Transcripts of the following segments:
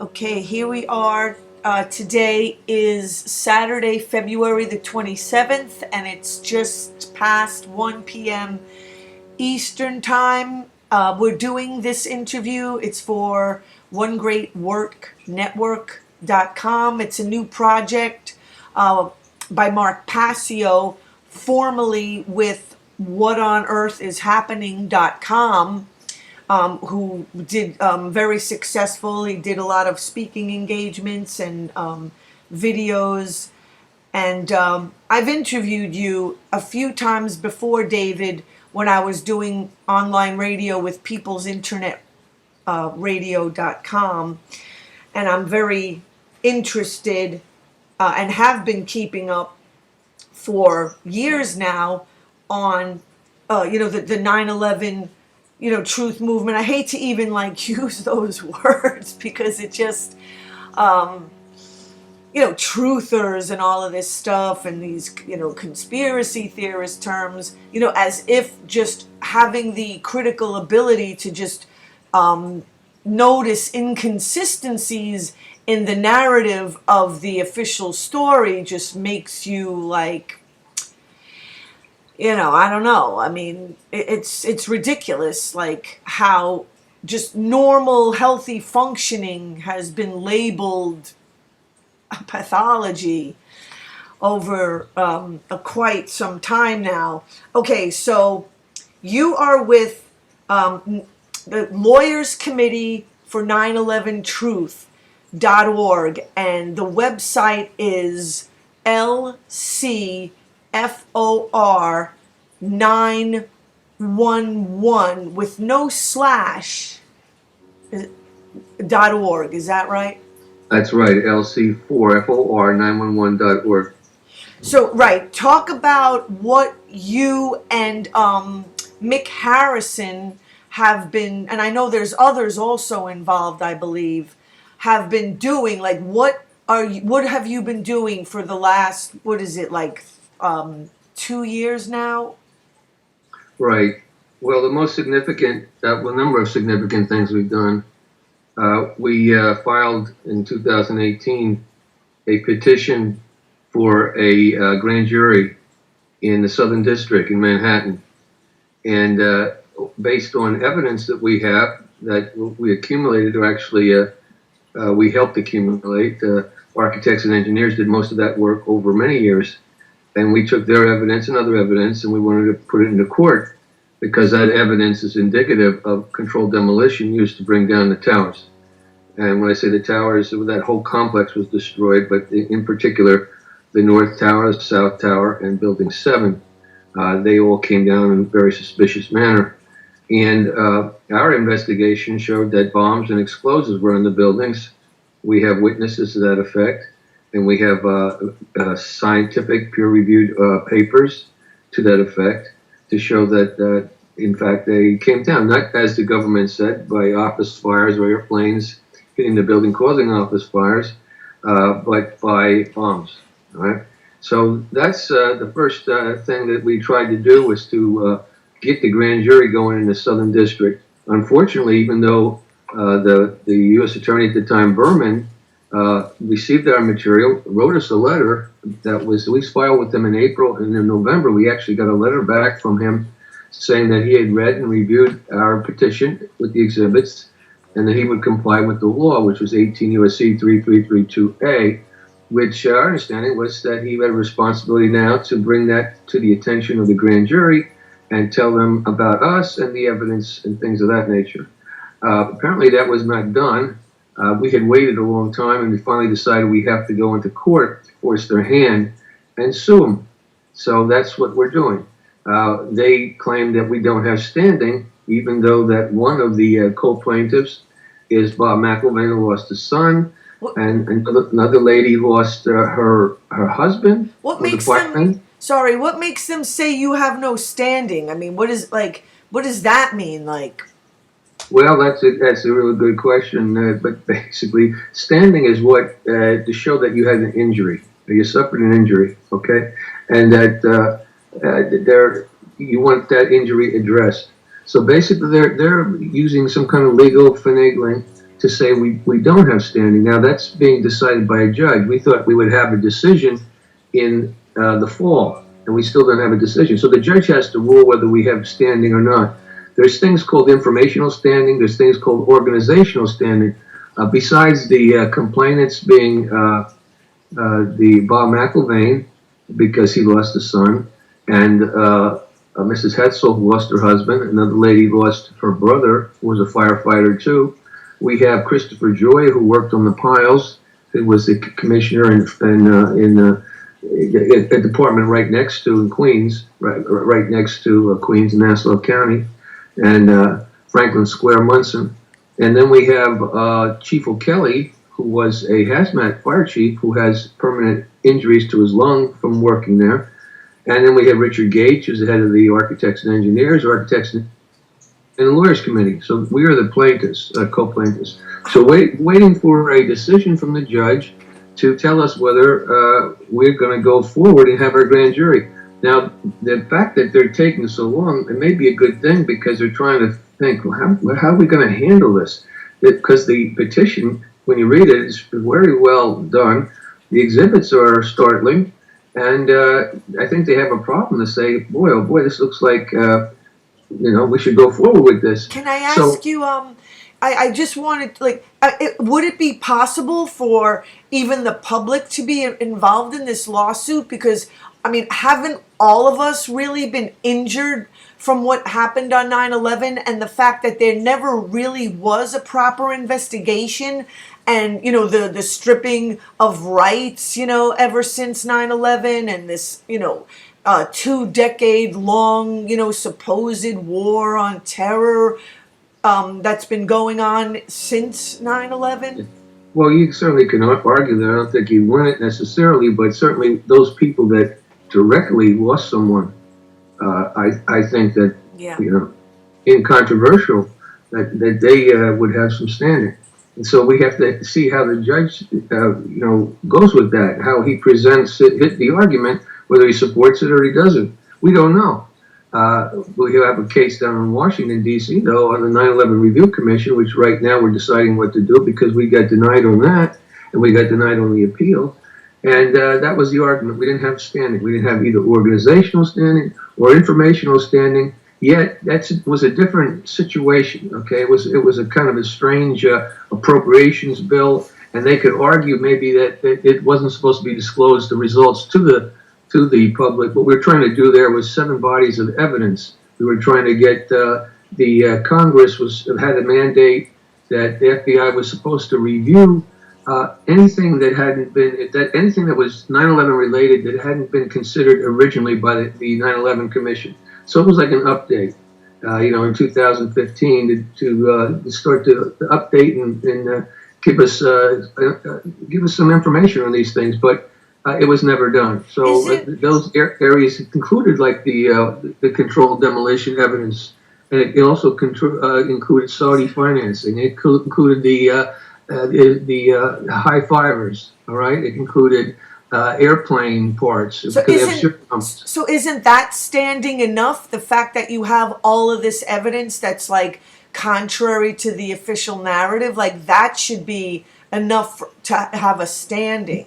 Okay, here we are. Today is Saturday, February the 27th, and it's just past 1 p.m. Eastern Time. We're doing this interview. It's for onegreatworknetwork.com. It's a new project by Mark Passio, formerly with whatonearthishappening.com. Who did very successful. He did a lot of speaking engagements and videos. And I've interviewed you a few times before, David, when I was doing online radio with People's Internet Radio.com. And I'm very interested and have been keeping up for years now on, the 9/11 truth movement. I hate to even use those words because it just, truthers and all of this stuff and these, conspiracy theorist terms, as if just having the critical ability to just notice inconsistencies in the narrative of the official story just makes you I don't know. I mean, it's ridiculous, how just normal, healthy functioning has been labeled a pathology over quite some time now. Okay, so you are with the Lawyers Committee for 9/11truth.org, and the website is LCFOR 911 with no slash .org. Is that right? That's right, LC4FOR 911.org. So, right, talk about what you and Mick Harrison have been, and I know there's others also involved, I believe, have been doing. What have you been doing for the last, 2 years now? Right. Well, the most significant, number of significant things we've done. We filed in 2018 a petition for a grand jury in the Southern District in Manhattan. And based on evidence that we have, that we accumulated, or actually we helped accumulate, architects and engineers did most of that work over many years. And we took their evidence and other evidence, and we wanted to put it into court because that evidence is indicative of controlled demolition used to bring down the towers. And when I say the towers, that whole complex was destroyed, but in particular, the North Tower, the South Tower, and Building 7, they all came down in a very suspicious manner. And our investigation showed that bombs and explosives were in the buildings. We have witnesses to that effect. And we have scientific peer-reviewed papers to that effect to show that, in fact, they came down, not as the government said, by office fires or airplanes hitting the building causing office fires, but by bombs. All right? So that's the first thing that we tried to do, was to get the grand jury going in the Southern District. Unfortunately, even though the U.S. Attorney at the time, Berman, received our material, wrote us a letter that was, we filed with them in April, and in November we actually got a letter back from him saying that he had read and reviewed our petition with the exhibits and that he would comply with the law, which was 18 U.S.C. 3332A, which our understanding was that he had a responsibility now to bring that to the attention of the grand jury and tell them about us and the evidence and things of that nature. Apparently that was not done. We had waited a long time, and we finally decided we have to go into court to force their hand and sue them. So that's what we're doing. They claim that we don't have standing, even though that one of the co-plaintiffs is Bob McIlvaine, who lost his son, and another lady lost her husband. What makes them say you have no standing? I mean, what does that mean? Well, that's a really good question. But basically, standing is what to show that you had an injury, or you suffered an injury, okay, and that you want that injury addressed. So basically, they're using some kind of legal finagling to say we don't have standing. Now that's being decided by a judge. We thought we would have a decision in the fall, and we still don't have a decision. So the judge has to rule whether we have standing or not. There's things called informational standing. There's things called organizational standing. Besides the complainants being the Bob McIlvain, because he lost a son, and Mrs. Hetzel lost her husband. Another lady lost her brother, who was a firefighter too. We have Christopher Joy, who worked on the piles. He was the commissioner in a department right next to in Queens, right next to Queens, Nassau County, and Franklin Square, Munson. And then we have Chief O'Kelly, who was a hazmat fire chief who has permanent injuries to his lung from working there. And then we have Richard Gates, who's the head of the Architects and Engineers, Architects and the Lawyers Committee. So we are the plaintiffs, co-plaintiffs. So waiting for a decision from the judge to tell us whether we're going to go forward and have our grand jury. Now, the fact that they're taking so long, it may be a good thing because they're trying to think, well, how are we going to handle this? Because the petition, when you read it, is very well done. The exhibits are startling, and I think they have a problem to say, boy, oh boy, this looks like, we should go forward with this. Can I ask you, I just wanted, would it be possible for even the public to be involved in this lawsuit? Because, haven't all of us really been injured from what happened on 9/11 and the fact that there never really was a proper investigation and, the stripping of rights, ever since 9/11 and this, 2-decade-long, supposed war on terror that's been going on since 9/11? Well, you certainly can argue that. I don't think you win it necessarily, but certainly those people that directly lost someone, I think that, incontroversial, that they would have some standing. And so we have to see how the judge, goes with that, how he presents the argument, whether he supports it or he doesn't. We don't know. We have a case down in Washington, D.C., though, on the 9/11 Review Commission, which right now we're deciding what to do because we got denied on that, and we got denied on the appeal. And that was the argument. We didn't have standing. We didn't have either organizational standing or informational standing. Yet that was a different situation. Okay, it was a kind of a strange appropriations bill, and they could argue maybe that it wasn't supposed to be disclosed the results to the public. What we were trying to do there was 7 bodies of evidence. We were trying to get the Congress had a mandate that the FBI was supposed to review anything that anything that was 9/11 related that hadn't been considered originally by the 9/11 Commission. So it was like an update, in 2015 to start to update and give us some information on these things, but it was never done. So those areas included like the controlled demolition evidence, and it also included Saudi financing. It included the high fivers. All right, it included airplane parts. So isn't that standing enough? The fact that you have all of this evidence that's like contrary to the official narrative, like that should be enough to have a standing.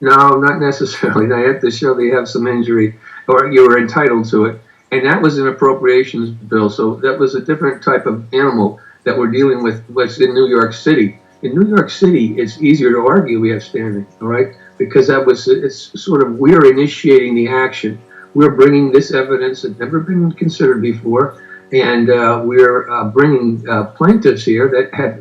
No, not necessarily. Now you have to show that you have some injury or you were entitled to it. And that was an appropriations bill. So that was a different type of animal that we're dealing with what's in New York City. In New York City, it's easier to argue we have standing, all right? Because it's sort of, we're initiating the action. We're bringing this evidence that's never been considered before. And we're bringing plaintiffs here that have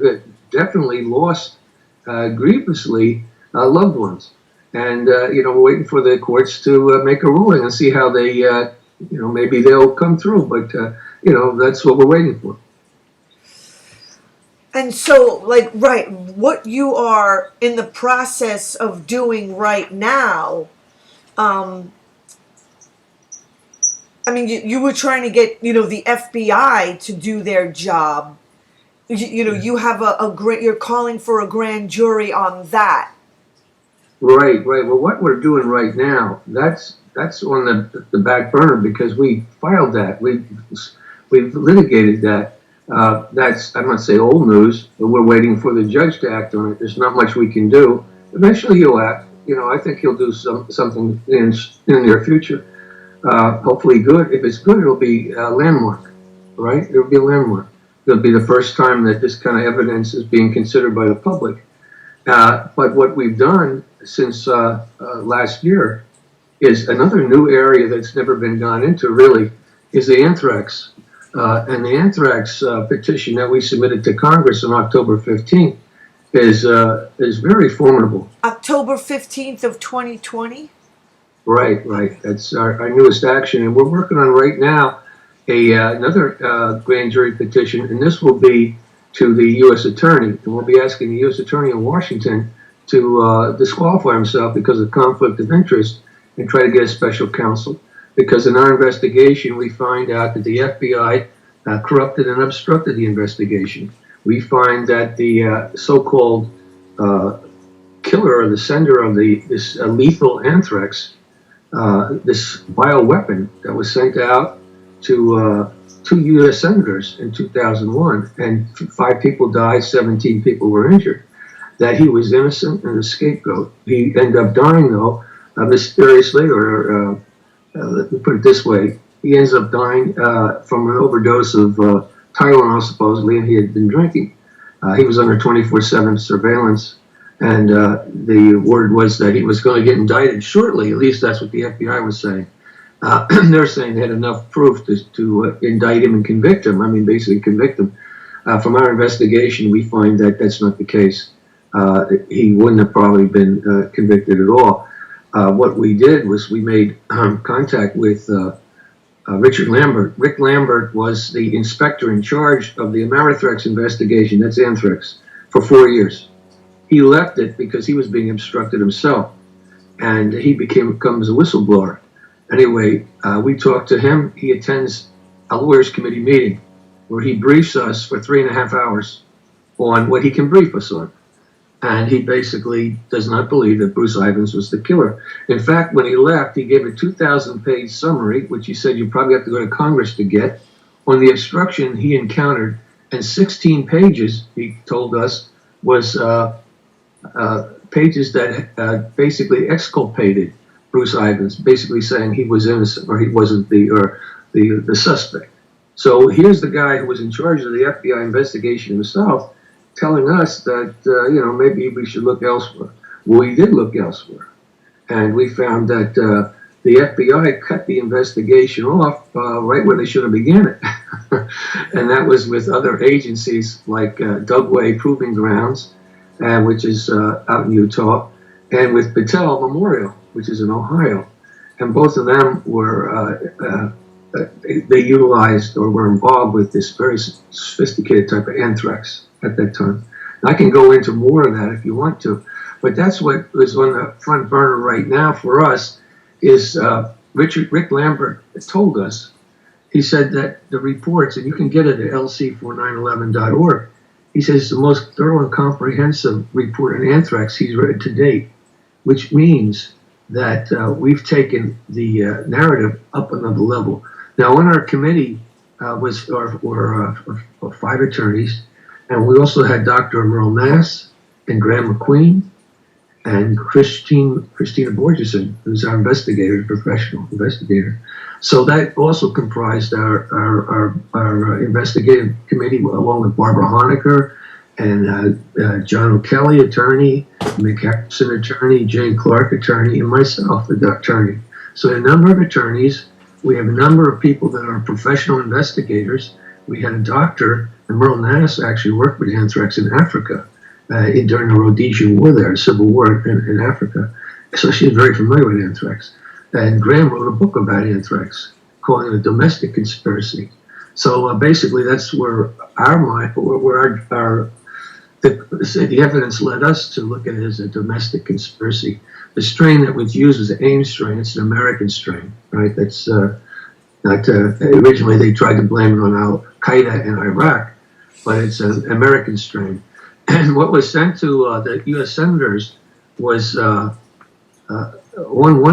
definitely lost grievously loved ones. And, we're waiting for the courts to make a ruling and see how they, maybe they'll come through. But, that's what we're waiting for. And so, what you are in the process of doing right now, you were trying to get, the FBI to do their job. You have you're calling for a grand jury on that. Right. Well, what we're doing right now, that's on the back burner because we filed that. We've litigated that. That's, I must say, old news, but we're waiting for the judge to act on it. There's not much we can do. Eventually he'll act. You know, I think he'll do something in the near future. Hopefully good. If it's good, it'll be a landmark, right? It'll be a landmark. It'll be the first time that this kind of evidence is being considered by the public. But what we've done since last year is another new area that's never been gone into, really, is the anthrax. And the anthrax petition that we submitted to Congress on October 15th is very formidable. October 15th of 2020? Right, right. That's our newest action. And we're working on right now another grand jury petition, and this will be to the U.S. Attorney. And we'll be asking the U.S. Attorney in Washington to disqualify himself because of conflict of interest and try to get a special counsel. Because in our investigation, we find out that the FBI corrupted and obstructed the investigation. We find that the so-called killer or the sender of this lethal anthrax, this bioweapon that was sent out to 2 U.S. senators in 2001, and 5 people died, 17 people were injured, that he was innocent and a scapegoat. He ended up dying, though, mysteriously, or let me put it this way, he ends up dying from an overdose of Tylenol, supposedly, and he had been drinking. He was under 24/7 surveillance, and the word was that he was going to get indicted shortly. At least that's what the FBI was saying. They're saying they had enough proof to indict him and convict him. I mean, basically convict him. From our investigation, we find that that's not the case. He wouldn't have probably been convicted at all. What we did was we made contact with Richard Lambert. Rick Lambert was the inspector in charge of the Amerithrex investigation, that's anthrax, for 4 years. He left it because he was being obstructed himself, and he becomes a whistleblower. Anyway, we talked to him. He attends a lawyers committee meeting where he briefs us for 3.5 hours on what he can brief us on. And he basically does not believe that Bruce Ivins was the killer. In fact, when he left, he gave a 2,000-page summary, which he said you probably have to go to Congress to get, on the obstruction he encountered. And 16 pages, he told us, was pages that basically exculpated Bruce Ivins, basically saying he was innocent or he wasn't the suspect. So here's the guy who was in charge of the FBI investigation himself, telling us that, maybe we should look elsewhere. Well, we did look elsewhere. And we found that the FBI cut the investigation off right where they should have begun it. And that was with other agencies like Dugway Proving Grounds, which is out in Utah, and with Patel Memorial, which is in Ohio. And both of them were, they utilized or were involved with this very sophisticated type of anthrax at that time. And I can go into more of that if you want to, but that's what is on the front burner right now for us is Rick Lambert told us. He said that the reports, and you can get it at lc4911.org, he says it's the most thorough and comprehensive report on anthrax he's read to date, which means that we've taken the narrative up another level. Now, on our committee were 5 attorneys, and we also had Dr. Merle Nass and Graham McQueen and Christina Borgeson, who's our investigator, professional investigator. So that also comprised our investigative committee, along with Barbara Honecker and John O'Kelly, attorney, Mick Harrison, attorney, Jane Clark, attorney, and myself, the attorney. So a number of attorneys. We have a number of people that are professional investigators. We had a doctor, and Merle Nass actually worked with anthrax in Africa during the Rhodesian War there, Civil War in Africa. So she's very familiar with anthrax. And Graham wrote a book about anthrax, calling it a domestic conspiracy. So basically that's where the evidence led us to look at it as a domestic conspiracy. The strain that was used was the AIM strain. It's an American strain, right? That's originally they tried to blame it on Al Qaeda in Iraq, but it's an American strain. And what was sent to the U.S. senators was 1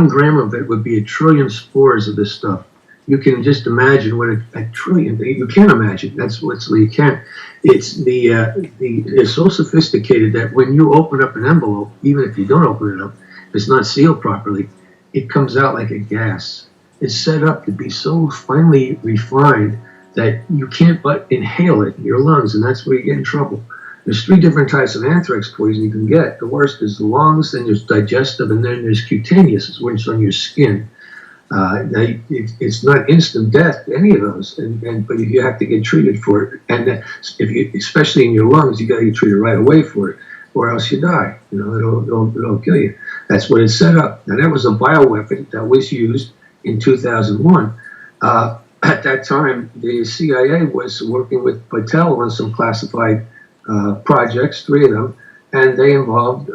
gram of it would be 1 trillion spores of this stuff. you can just imagine what a trillion, you can't imagine, that's what's, you can't, it's so sophisticated that when you open up an envelope, even if you don't open it up, if it's not sealed properly, it comes out like a gas. It's set up to be so finely refined that you can't but inhale it in your lungs, and that's where you get in trouble. There's 3 different types of anthrax poison you can get. The worst is the lungs, then there's digestive, and then there's cutaneous, which is on your skin. It's not instant death, any of those, but you have to get treated for it. And especially in your lungs, you got to get treated right away for it, or else you die. You know, it'll kill you. That's what it's set up. Now that was a bioweapon that was used in 2001. At that time, the CIA was working with Patel on some classified projects, 3 of them, and they involved,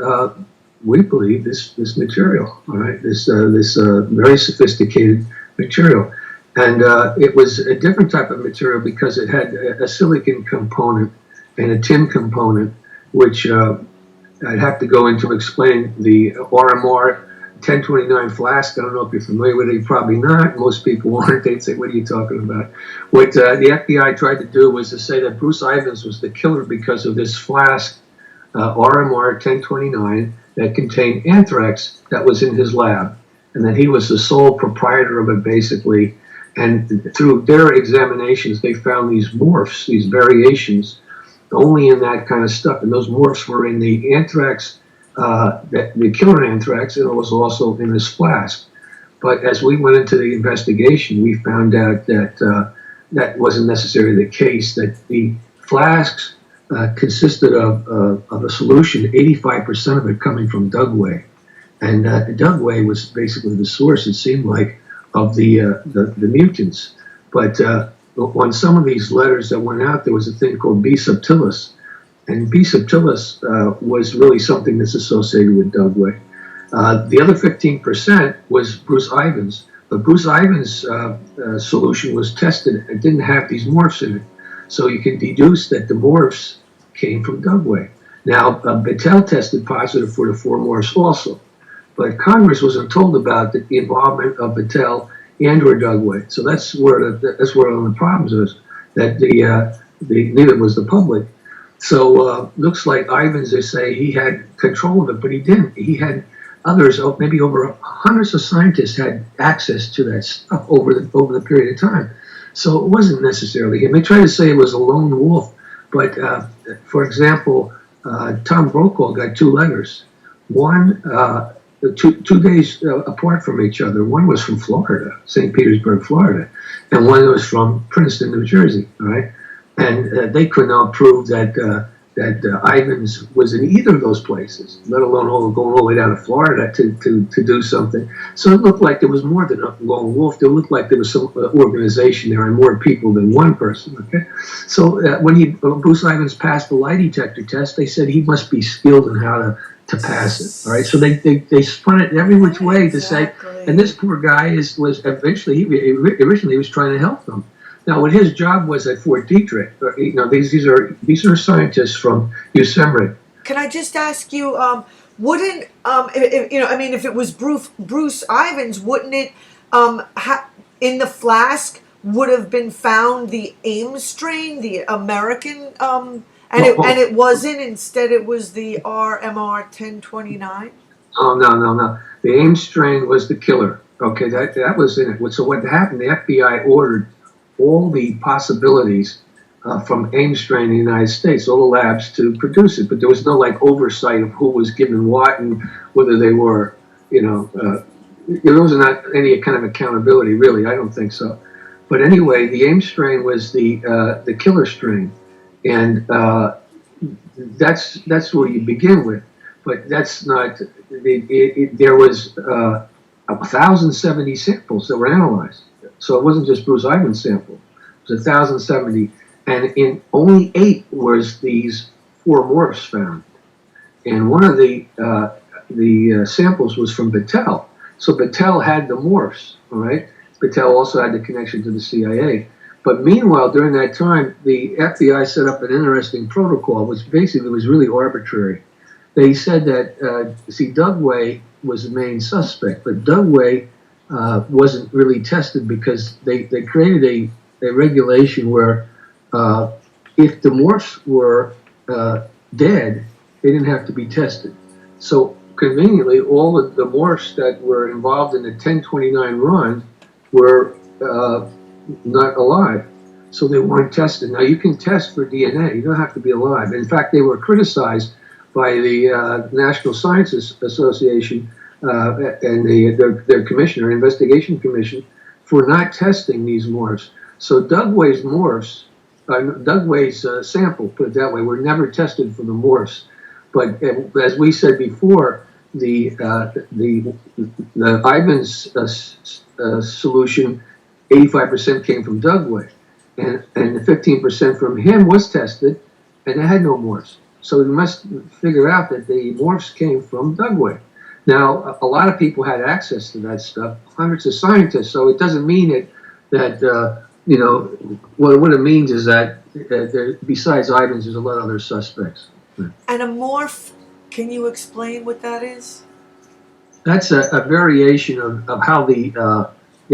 we believe, this material, all right, this very sophisticated material. And it was a different type of material because it had a silicon component and a tin component, which I'd have to go into explain the RMR 1029 flask. I don't know if you're familiar with it. You're probably not. Most people aren't. They'd say, what are you talking about? What the FBI tried to do was to say that Bruce Ivins was the killer because of this flask, RMR 1029, that contained anthrax that was in his lab. And that he was the sole proprietor of it, basically. And through their examinations, they found these morphs, these variations, only in that kind of stuff. And those morphs were in the anthrax, the killer anthrax, and it was also in this flask. But as we went into the investigation, we found out that that wasn't necessarily the case, that the flasks consisted of a solution, 85% of it coming from Dugway. And Dugway was basically the source, it seemed like, of the mutants. But on some of these letters that went out, there was a thing called B subtilis. And B subtilis was really something that's associated with Dugway. The other 15% was Bruce Ivins. But Bruce Ivins' solution was tested and didn't have these morphs in it. So you can deduce that the morphs came from Dugway. Now, Battelle tested positive for the 4 morphs also. But Congress wasn't told about the involvement of Battelle and or Dugway. So that's where one of the problems is, that neither was the public. So looks like Ivins, they say, he had control of it, but he didn't. He had others, maybe over hundreds of scientists had access to that stuff over the period of time. So it wasn't necessarily him. They tried to say it was a lone wolf, but for example, Tom Brokaw got 2 letters. One, 2 days apart from each other. One was from Florida, St. Petersburg, Florida, and one was from Princeton, New Jersey, all right? And they could not prove that Ivins was in either of those places, let alone going all the way down to Florida to do something. So it looked like there was more than a lone wolf. It looked like there was some organization there and more people than one person. Okay, so when Bruce Ivins passed the lie detector test, they said he must be skilled in how to pass it. All right, so they spun it every which way to say, and this poor guy was eventually originally he was trying to help them. Now, what his job was at Fort Detrick, these are scientists from USEMRIC. Can I just ask you, wouldn't if it was Bruce Ivins, wouldn't it in the flask would have been found the Ames strain, the American, and it wasn't. Instead, it was the RMR 1029. Oh no! The Ames strain was the killer. Okay, that was in it. So what happened? The FBI ordered all the possibilities from Ames strain in the United States, all the labs to produce it, but there was no oversight of who was given what and whether they were, there was not any kind of accountability, really. I don't think so. But anyway, the Ames strain was the killer strain, and that's where you begin with. But that's not. There was 1,070 samples that were analyzed. So it wasn't just Bruce Ivins' sample. It was 1,070, and in only 8 was these 4 morphs found. And one of the samples was from Battelle. So Battelle had the morphs, all right? Battelle also had the connection to the CIA. But meanwhile, during that time, the FBI set up an interesting protocol, which basically was really arbitrary. They said that, Dugway was the main suspect, but Dugway wasn't really tested because they created a regulation where if the morphs were dead, they didn't have to be tested. So conveniently, all of the morphs that were involved in the 1029 run were not alive. So they weren't tested. Now you can test for DNA. You don't have to be alive. In fact, they were criticized by the National Science Association and their commissioner, investigation commission, for not testing these morphs. So Dugway's morphs, Dugway's sample, put it that way, were never tested for the morphs. But as we said before, the Ivan's solution, 85% came from Dugway, and 15% from him was tested, and it had no morphs. So we must figure out that the morphs came from Dugway. Now, a lot of people had access to that stuff, hundreds of scientists. So it doesn't mean that you know, what it means is that besides Ivan's, there's a lot of other suspects. And a morph, can you explain what that is? That's a variation of how the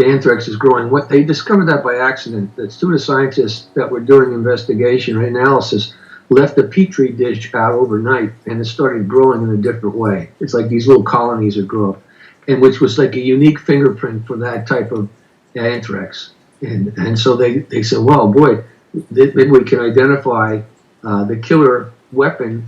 anthrax is growing. What they discovered that by accident. That's two of the scientists that were doing investigation or analysis left a petri dish out overnight, and it started growing in a different way. It's like these little colonies that grow, and which was like a unique fingerprint for that type of anthrax. And so they said, well, boy, maybe we can identify the killer weapon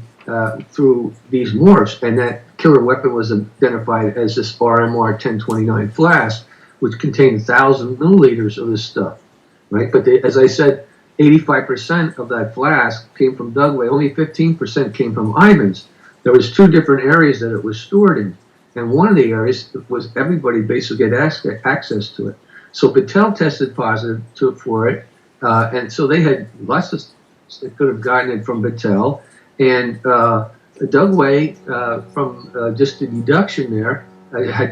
through these morphs, and that killer weapon was identified as this RMR 1029 flask, which contained 1,000 milliliters of this stuff, right? But as I said, 85% of that flask came from Dugway. Only 15% came from Ivan's. There was two different areas that it was stored in, and one of the areas was everybody basically had access to it. So Battelle tested positive for it, and so they had lots of. They could have gotten it from Battelle, and Dugway, from just the deduction there,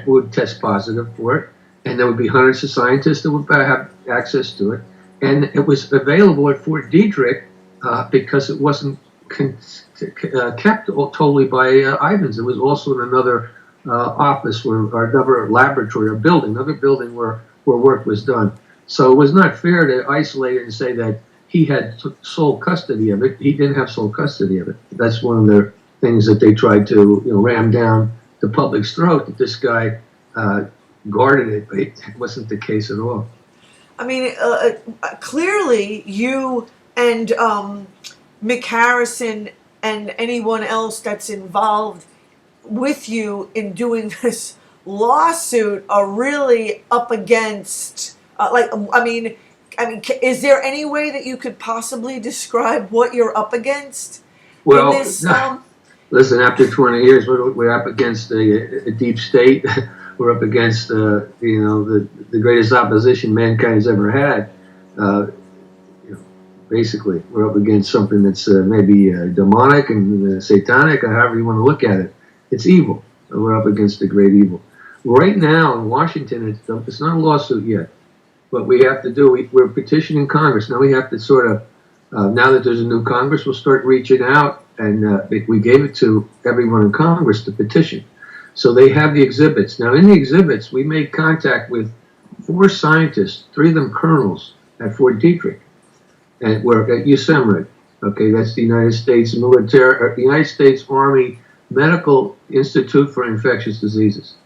would test positive for it, and there would be hundreds of scientists that would have access to it. And it was available at Fort Detrick because it wasn't kept totally by Ivan's. It was also in another office or another laboratory or building, another building where work was done. So it was not fair to isolate it and say that he had sole custody of it. He didn't have sole custody of it. That's one of the things that they tried to ram down the public's throat, that this guy guarded it, but it wasn't the case at all. I mean, clearly you and Mick Harrison and anyone else that's involved with you in doing this lawsuit are really up against, I mean, is there any way that you could possibly describe what you're up against? Well, in this, listen, after 20 years, we're up against a deep state. We're up against, the greatest opposition mankind has ever had. Basically, we're up against something that's maybe demonic and satanic, or however you want to look at it. It's evil. We're up against a great evil. Right now in Washington, it's not a lawsuit yet. What we have to do, we're petitioning Congress. Now we have to sort of, now that there's a new Congress, we'll start reaching out, and we gave it to everyone in Congress to petition. So they have the exhibits. Now in the exhibits, we made contact with 4 scientists, 3 of them colonels at Fort Detrick, and work at USEMRID. Okay, that's the United States United States Army Medical Institute for Infectious Diseases,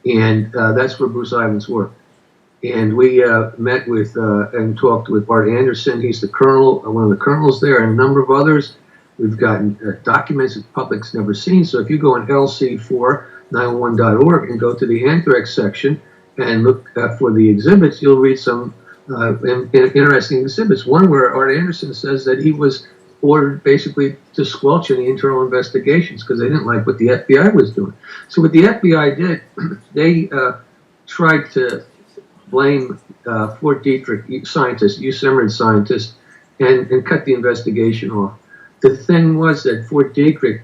and that's where Bruce Ivans worked. And we met with and talked with Art Anderson. He's the colonel, one of the colonels there, and a number of others. We've gotten documents that the public's never seen. So if you go on lc491.org and go to the anthrax section and look for the exhibits, you'll read some interesting exhibits. One where Art Anderson says that he was ordered basically to squelch any internal investigations because they didn't like what the FBI was doing. So what the FBI did, they tried to blame Fort Detrick scientists, USEMRID scientists, and cut the investigation off. The thing was that Fort Detrick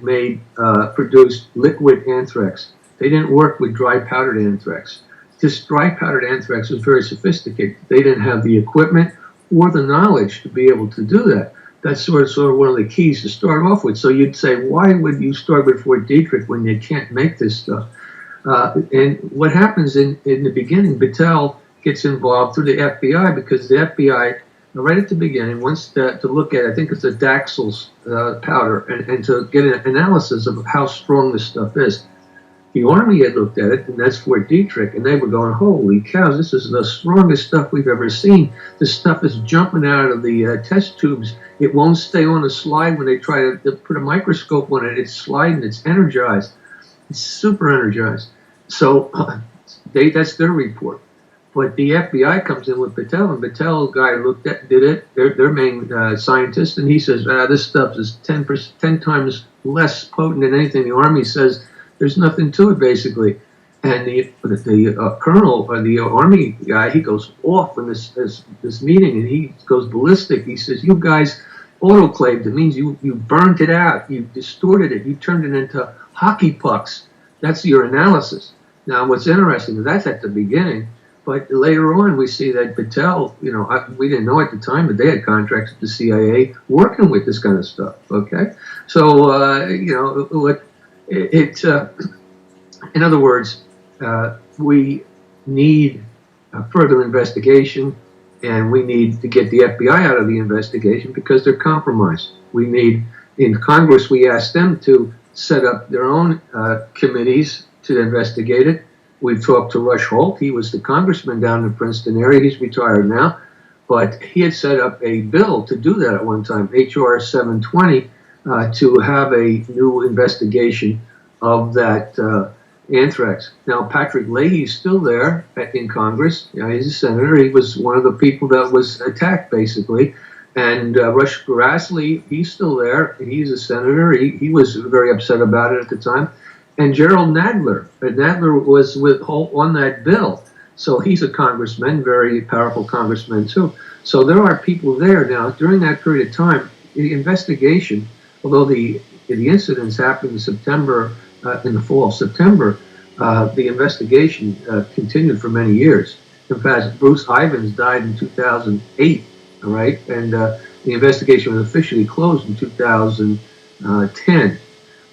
produced liquid anthrax. They didn't work with dry powdered anthrax. This dry powdered anthrax was very sophisticated. They didn't have the equipment or the knowledge to be able to do that. That's sort of one of the keys to start off with. So you'd say, why would you start with Fort Detrick when you can't make this stuff? And what happens in the beginning, Battelle gets involved through the FBI because the FBI, right at the beginning, wants to look at, I think it's a Daxel's powder, and to get an analysis of how strong this stuff is. The Army had looked at it, and that's Fort Detrick, and they were going, holy cows, this is the strongest stuff we've ever seen. This stuff is jumping out of the test tubes. It won't stay on a slide when they try to put a microscope on it. It's sliding, it's energized. It's super energized. So that's their report. But the FBI comes in with Battelle, and Battelle guy did it, their main scientist, and he says, this stuff is 10 times less potent than anything. The Army says there's nothing to it, basically. And the colonel, or the Army guy, he goes off in this meeting, and he goes ballistic. He says, you guys autoclaved. It means you burnt it out. You distorted it. You turned it into hockey pucks. That's your analysis. Now, what's interesting is that's at the beginning. But later on, we see that Battelle, we didn't know at the time, but they had contracts with the CIA working with this kind of stuff, okay? So, in other words, we need further investigation, and we need to get the FBI out of the investigation because they're compromised. We need, in Congress, we asked them to set up their own committees to investigate it. We've talked to Rush Holt. He was the congressman down in the Princeton area. He's retired now. But he had set up a bill to do that at one time, H.R. 720, to have a new investigation of that anthrax. Now, Patrick Leahy's still there in Congress. He's a senator. He was one of the people that was attacked, basically. And Rush Grassley, he's still there. He's a senator. He was very upset about it at the time. And Gerald Nadler. Nadler was with Holt on that bill. So he's a congressman, very powerful congressman too. So there are people there. Now, during that period of time, the investigation, although the incidents happened in September, in the fall of September, the investigation continued for many years. In fact, Bruce Ivins died in 2008, all right? And the investigation was officially closed in 2010.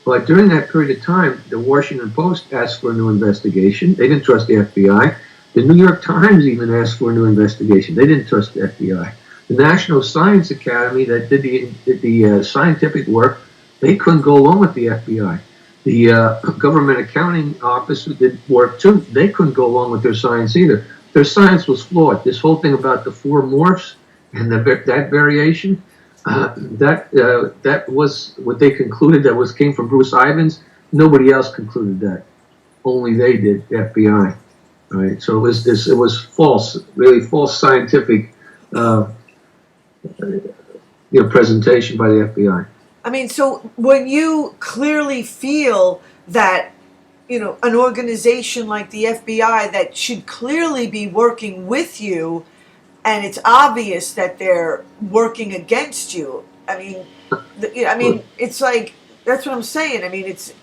But during that period of time, the Washington Post asked for a new investigation. They didn't trust the FBI. The New York Times even asked for a new investigation. They didn't trust the FBI. The National Science Academy that did the scientific work, they couldn't go along with the FBI. The Government Accounting Office, who did work too, they couldn't go along with their science either. Their science was flawed. This whole thing about the four morphs and that variation, that was what they concluded. That came from Bruce Ivins. Nobody else concluded that. Only they did, the FBI. Right. So it was false, really false scientific, presentation by the FBI. I mean, so when you clearly feel that, an organization like the FBI that should clearly be working with you, and it's obvious that they're working against you. I mean, it's like, that's what I'm saying. I mean, it's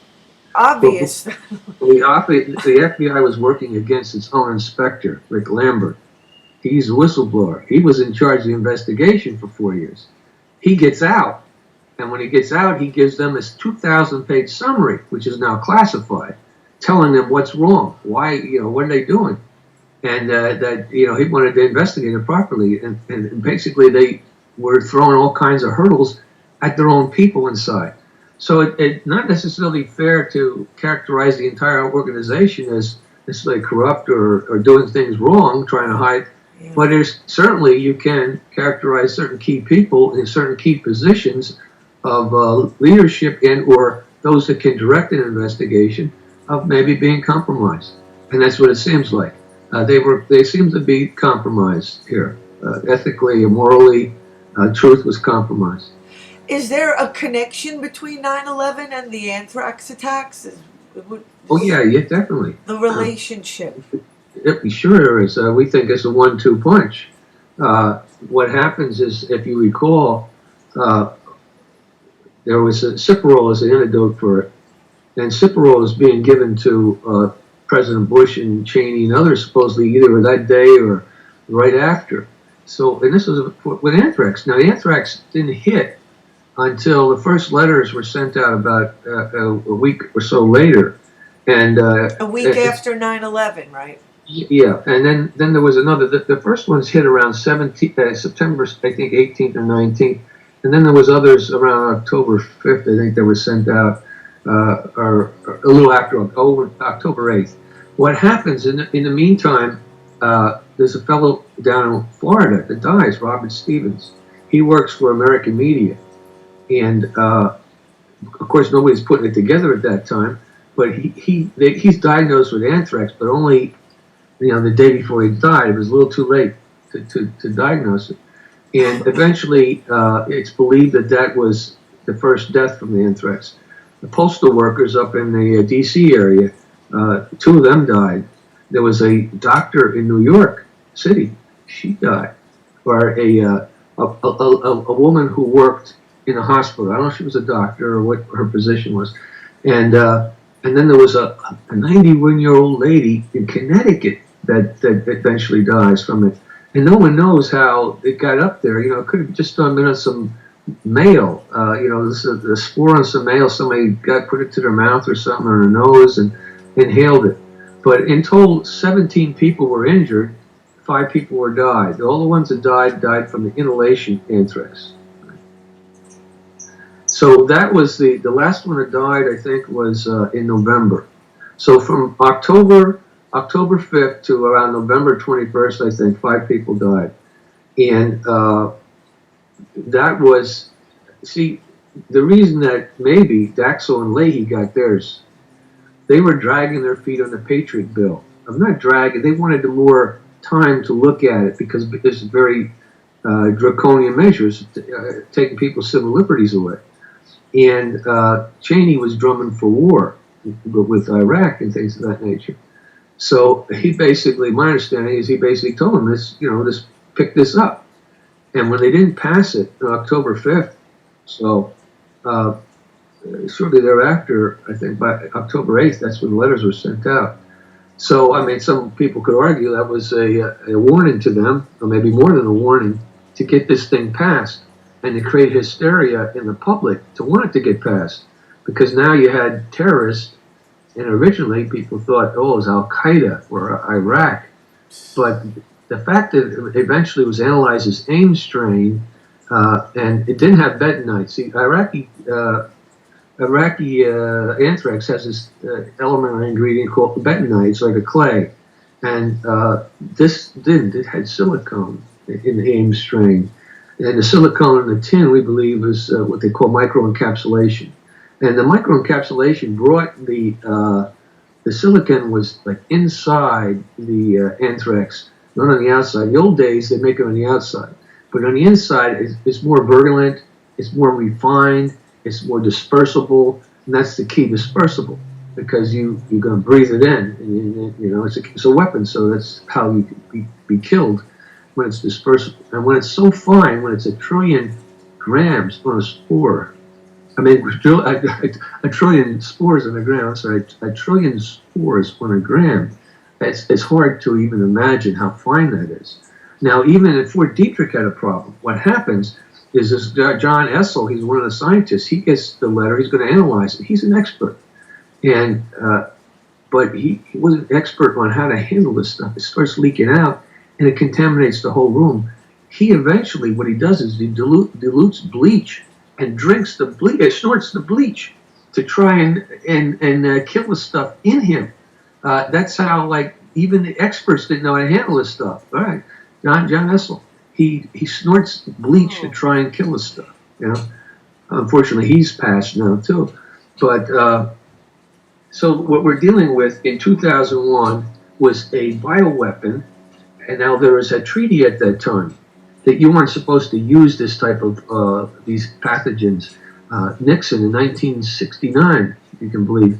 obvious. The FBI was working against its own inspector, Rick Lambert. He's a whistleblower. He was in charge of the investigation for 4 years. He gets out, and when he gets out, he gives them this 2,000-page summary, which is now classified, telling them what's wrong, why, what are they doing? And that he wanted to investigate it properly, and basically they were throwing all kinds of hurdles at their own people inside. So it's not necessarily fair to characterize the entire organization as necessarily corrupt or doing things wrong, trying to hide. Yeah. But certainly you can characterize certain key people in certain key positions of leadership or those that can direct an investigation of maybe being compromised, and that's what it seems like. They seem to be compromised here, ethically and morally. Truth was compromised. Is there a connection between 9/11 and the anthrax attacks? Yeah, definitely. The relationship. Sure there is. We think it's a 1-2 punch. What happens is, if you recall, there was Ciparol as an antidote for it, and Ciparol is being given to President Bush and Cheney and others supposedly either that day or right after. So, and this was with anthrax. Now, the anthrax didn't hit until the first letters were sent out about a week or so later. And A week after 9/11, right? yeah, and then there was another. The first ones hit around September, I think 18th or 19th, and then there was others around October 5th. I think they were sent out, or a little after October 8th. What happens in the meantime? There's a fellow down in Florida that dies, Robert Stevens. He works for American media, and of course nobody's putting it together at that time. But he's diagnosed with anthrax, but only the day before he died. It was a little too late to diagnose it. And eventually, it's believed that was the first death from the anthrax. The postal workers up in the D.C. area, two of them died. There was a doctor in New York City. She died. Or a woman who worked in a hospital. I don't know if she was a doctor or what her position was. And then there was a 91-year-old lady in Connecticut that eventually dies from it. And no one knows how it got up there. It could have just been on some mail. The spore on some mail. Somebody put it to their mouth or something, or their nose, and inhaled it. But in total, 17 people were injured. 5 people were died. All the ones that died from the inhalation anthrax. So that was the last one that died, I think, was in November. So from October 5th to around November 21st, I think, 5 people died. And that was, see, the reason that maybe Daxel and Leahy got theirs, they were dragging their feet on the Patriot bill. I'm not dragging, they wanted more time to look at it because it's very draconian measures, taking people's civil liberties away. And Cheney was drumming for war with Iraq and things of that nature. So he basically, my understanding is he basically told them this, just pick this up. And when they didn't pass it on October 5th, so shortly thereafter, I think by October 8th, that's when the letters were sent out. So, I mean, some people could argue that was a warning to them, or maybe more than a warning, to get this thing passed and to create hysteria in the public to want it to get passed. Because now you had terrorists, and originally people thought, oh, it was Al-Qaeda or Iraq. But the fact that it eventually was analyzed as AIM strain, and it didn't have bentonite. See, Iraqi anthrax has this elementary ingredient called bentonite. It's like a clay. And this didn't. It had silicone in the AIM strain. And the silicone in the tin, we believe, is what they call microencapsulation. And the microencapsulation brought the silicon was like inside the anthrax, not on the outside. The old days, they make it on the outside. But on the inside, it's more virulent, it's more refined, it's more dispersible, and that's the key, dispersible, because you're going to breathe it in. And, it's a weapon, so that's how you can be killed when it's dispersible. And when it's so fine, when it's 1 trillion grams on a spore, I mean, a trillion spores in a gram, I'm sorry, 1 trillion spores on a gram, it's hard to even imagine how fine that is. Now, even if Fort Detrick had a problem, what happens is this John Essel, he's one of the scientists, he gets the letter, he's going to analyze it. He's an expert. And but he wasn't an expert on how to handle this stuff. It starts leaking out, and it contaminates the whole room. He eventually, what he does is he dilutes bleach and drinks the bleach, snorts the bleach to try and kill the stuff in him. That's how, like, even the experts didn't know how to handle this stuff. All right, John Essel, he snorts bleach to try and kill the stuff. Unfortunately, he's passed now too. But so what we're dealing with in 2001 was a bioweapon, and now there was a treaty at that time that you weren't supposed to use this type of these pathogens. Nixon in 1969, if you can believe,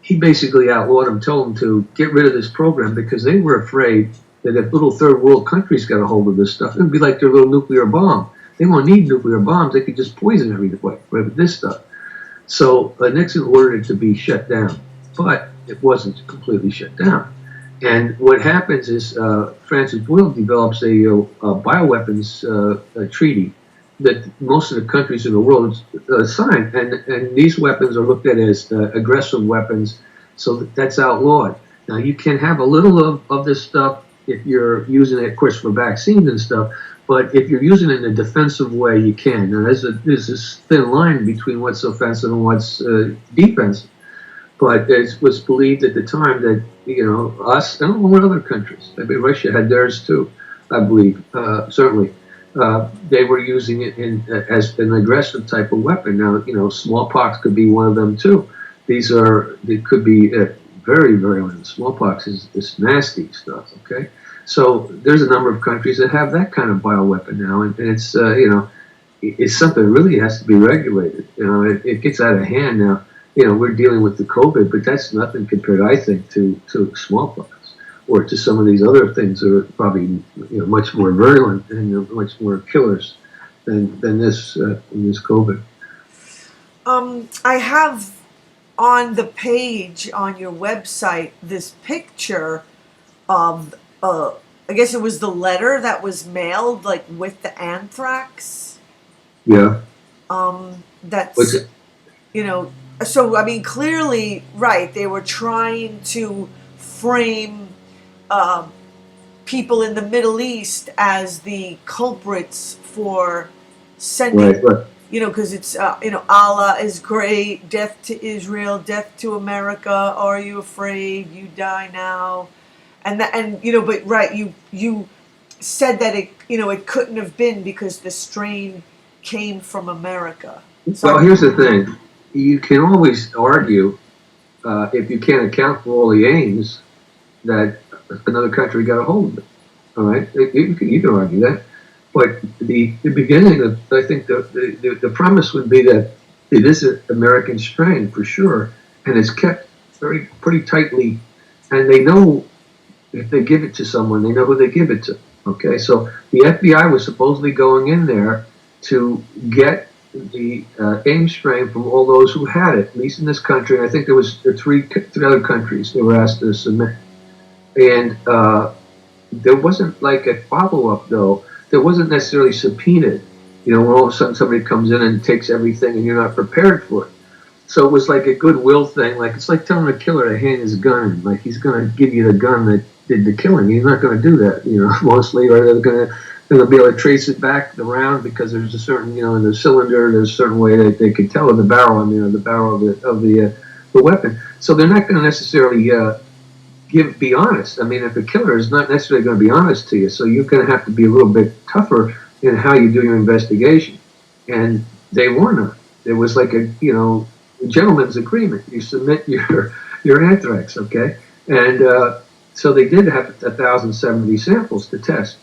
he basically outlawed them, told them to get rid of this program because they were afraid that if little third world countries got a hold of this stuff, it would be like their little nuclear bomb. They won't need nuclear bombs. They could just poison everybody with this stuff. So Nixon ordered it to be shut down, but it wasn't completely shut down. And what happens is Francis Boyle develops a bioweapons treaty that most of the countries in the world sign. And these weapons are looked at as aggressive weapons, So that's outlawed. Now, you can have a little of this stuff if you're using it, of course, for vaccines and stuff, but if you're using it in a defensive way, you can. Now, there's this thin line between what's offensive and what's defensive. But it was believed at the time that, us and all other countries, maybe Russia had theirs too, I believe, certainly, they were using it as an aggressive type of weapon. Now, smallpox could be one of them too. They could be very virulent. Smallpox is nasty stuff, okay? So there's a number of countries that have that kind of bioweapon now, and it's, it's something that really has to be regulated. It gets out of hand now. We're dealing with the COVID, but that's nothing compared, I think, to smallpox or to some of these other things that are probably much more virulent and much more killers than this COVID. I have on the page on your website this picture of I guess it was the letter that was mailed like with the anthrax. Yeah. That's so I mean clearly right, they were trying to frame people in the Middle East as the culprits for sending Right. because it's Allah is great, death to Israel, death to America, are you afraid, you die now, but right, you said that it couldn't have been because the strain came from America. Well, here's the thing: you can always argue if you can't account for all the aims that another country got a hold of it. All right, you can argue that. But the beginning of, I think the premise would be that it is an American strain for sure, and it's kept pretty tightly, and they know if they give it to someone, they know who they give it to. Okay, so the FBI was supposedly going in there to get the AIM strain from all those who had it, at least in this country. And I think there was three other countries they were asked to submit, and there wasn't like a follow-up though. There wasn't necessarily subpoenaed, when all of a sudden somebody comes in and takes everything and you're not prepared for it. So it was like a goodwill thing. Like it's like telling a killer to hand his gun. Like he's going to give you the gun that did the killing. He's not going to do that, mostly, or they're going to be able to trace it back the round because there's a certain, in the cylinder, there's a certain way that they could tell in the barrel. The barrel of the weapon. So they're not going to necessarily be honest. I mean, if a killer is not necessarily going to be honest to you, so you're going to have to be a little bit tougher in how you do your investigation. And they were not. It was like a gentleman's agreement. You submit your anthrax, okay? And so they did have 1,070 samples to test.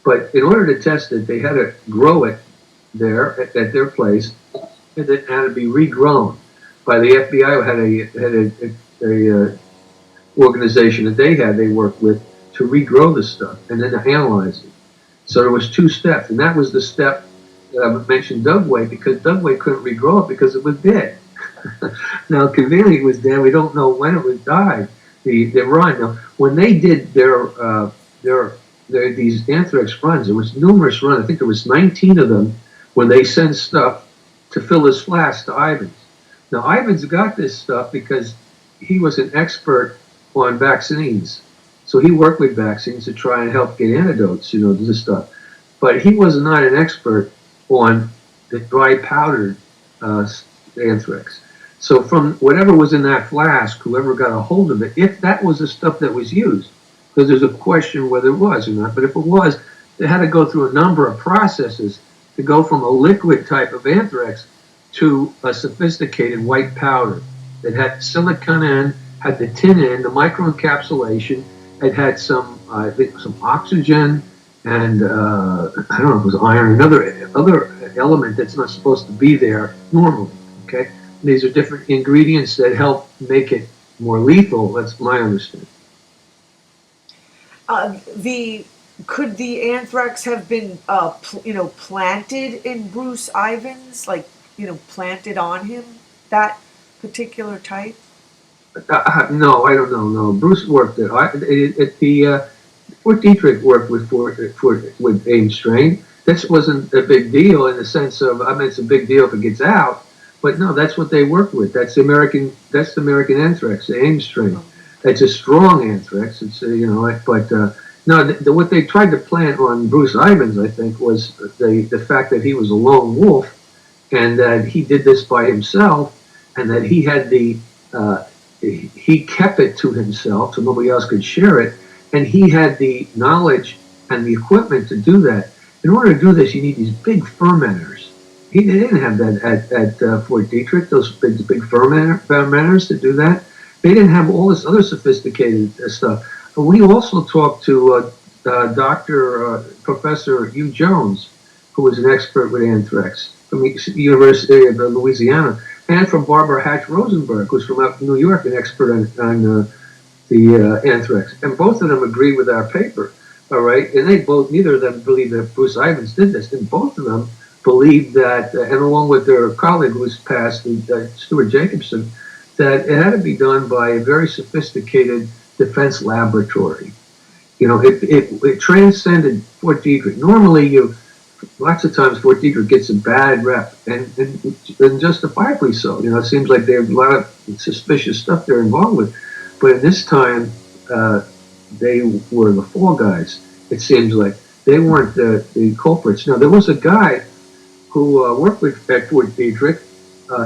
But in order to test it, they had to grow it there at their place, and it had to be regrown by the FBI. Had a organization that they worked with to regrow the stuff and then to analyze it. So there was two steps, and that was the step that I mentioned Dugway, because Dugway couldn't regrow it because it was dead. Now, conveniently it was dead. We don't know when it was died. The run. Now, when they did these anthrax runs, there was numerous runs. I think there was 19 of them when they sent stuff to fill his flask to Ivans. Now, Ivans got this stuff because he was an expert on vaccines. So he worked with vaccines to try and help get antidotes, this stuff. But he was not an expert on the dry powdered anthrax. So from whatever was in that flask, whoever got a hold of it, if that was the stuff that was used, because there's a question whether it was or not, but if it was, they had to go through a number of processes to go from a liquid type of anthrax to a sophisticated white powder that had silicon in, had the tin in, the microencapsulation. It had some oxygen and I don't know if it was iron, other element that's not supposed to be there normally. Okay, these are different ingredients that help make it more lethal. That's my understanding. Could the anthrax have been planted in Bruce Ivans, like planted on him, that particular type? No, I don't know. No, Bruce worked at the Fort Detrick worked with AIM strain. This wasn't a big deal in the sense of, it's a big deal if it gets out, But no, that's what they work with. That's the American anthrax, the AIM strain. It's a strong anthrax. It's no, what they tried to plant on Bruce Ivins, I think, was the fact that he was a lone wolf, and that he did this by himself, and that he had he kept it to himself so nobody else could share it, and he had the knowledge and the equipment to do that. In order to do this, you need these big fermenters. They didn't have that at Fort Detrick, those big fermenters to do that. They didn't have all this other sophisticated stuff. We also talked to Professor Hugh Jones, who was an expert with anthrax from the University of Louisiana, and from Barbara Hatch Rosenberg, who's from up in New York, an expert on the anthrax. And both of them agree with our paper, all right? And neither of them believe that Bruce Ivins did this, and both of them believed that, and along with their colleague who's passed, Stuart Jacobson, that it had to be done by a very sophisticated defense laboratory. You know, it transcended Fort Detrick. Normally, lots of times Fort Detrick gets a bad rep, and justifiably so. You know, it seems like they have a lot of suspicious stuff they're involved with. But in this time, they were the fall guys. It seems like they weren't the culprits. Now, there was a guy who worked at Fort Detrick,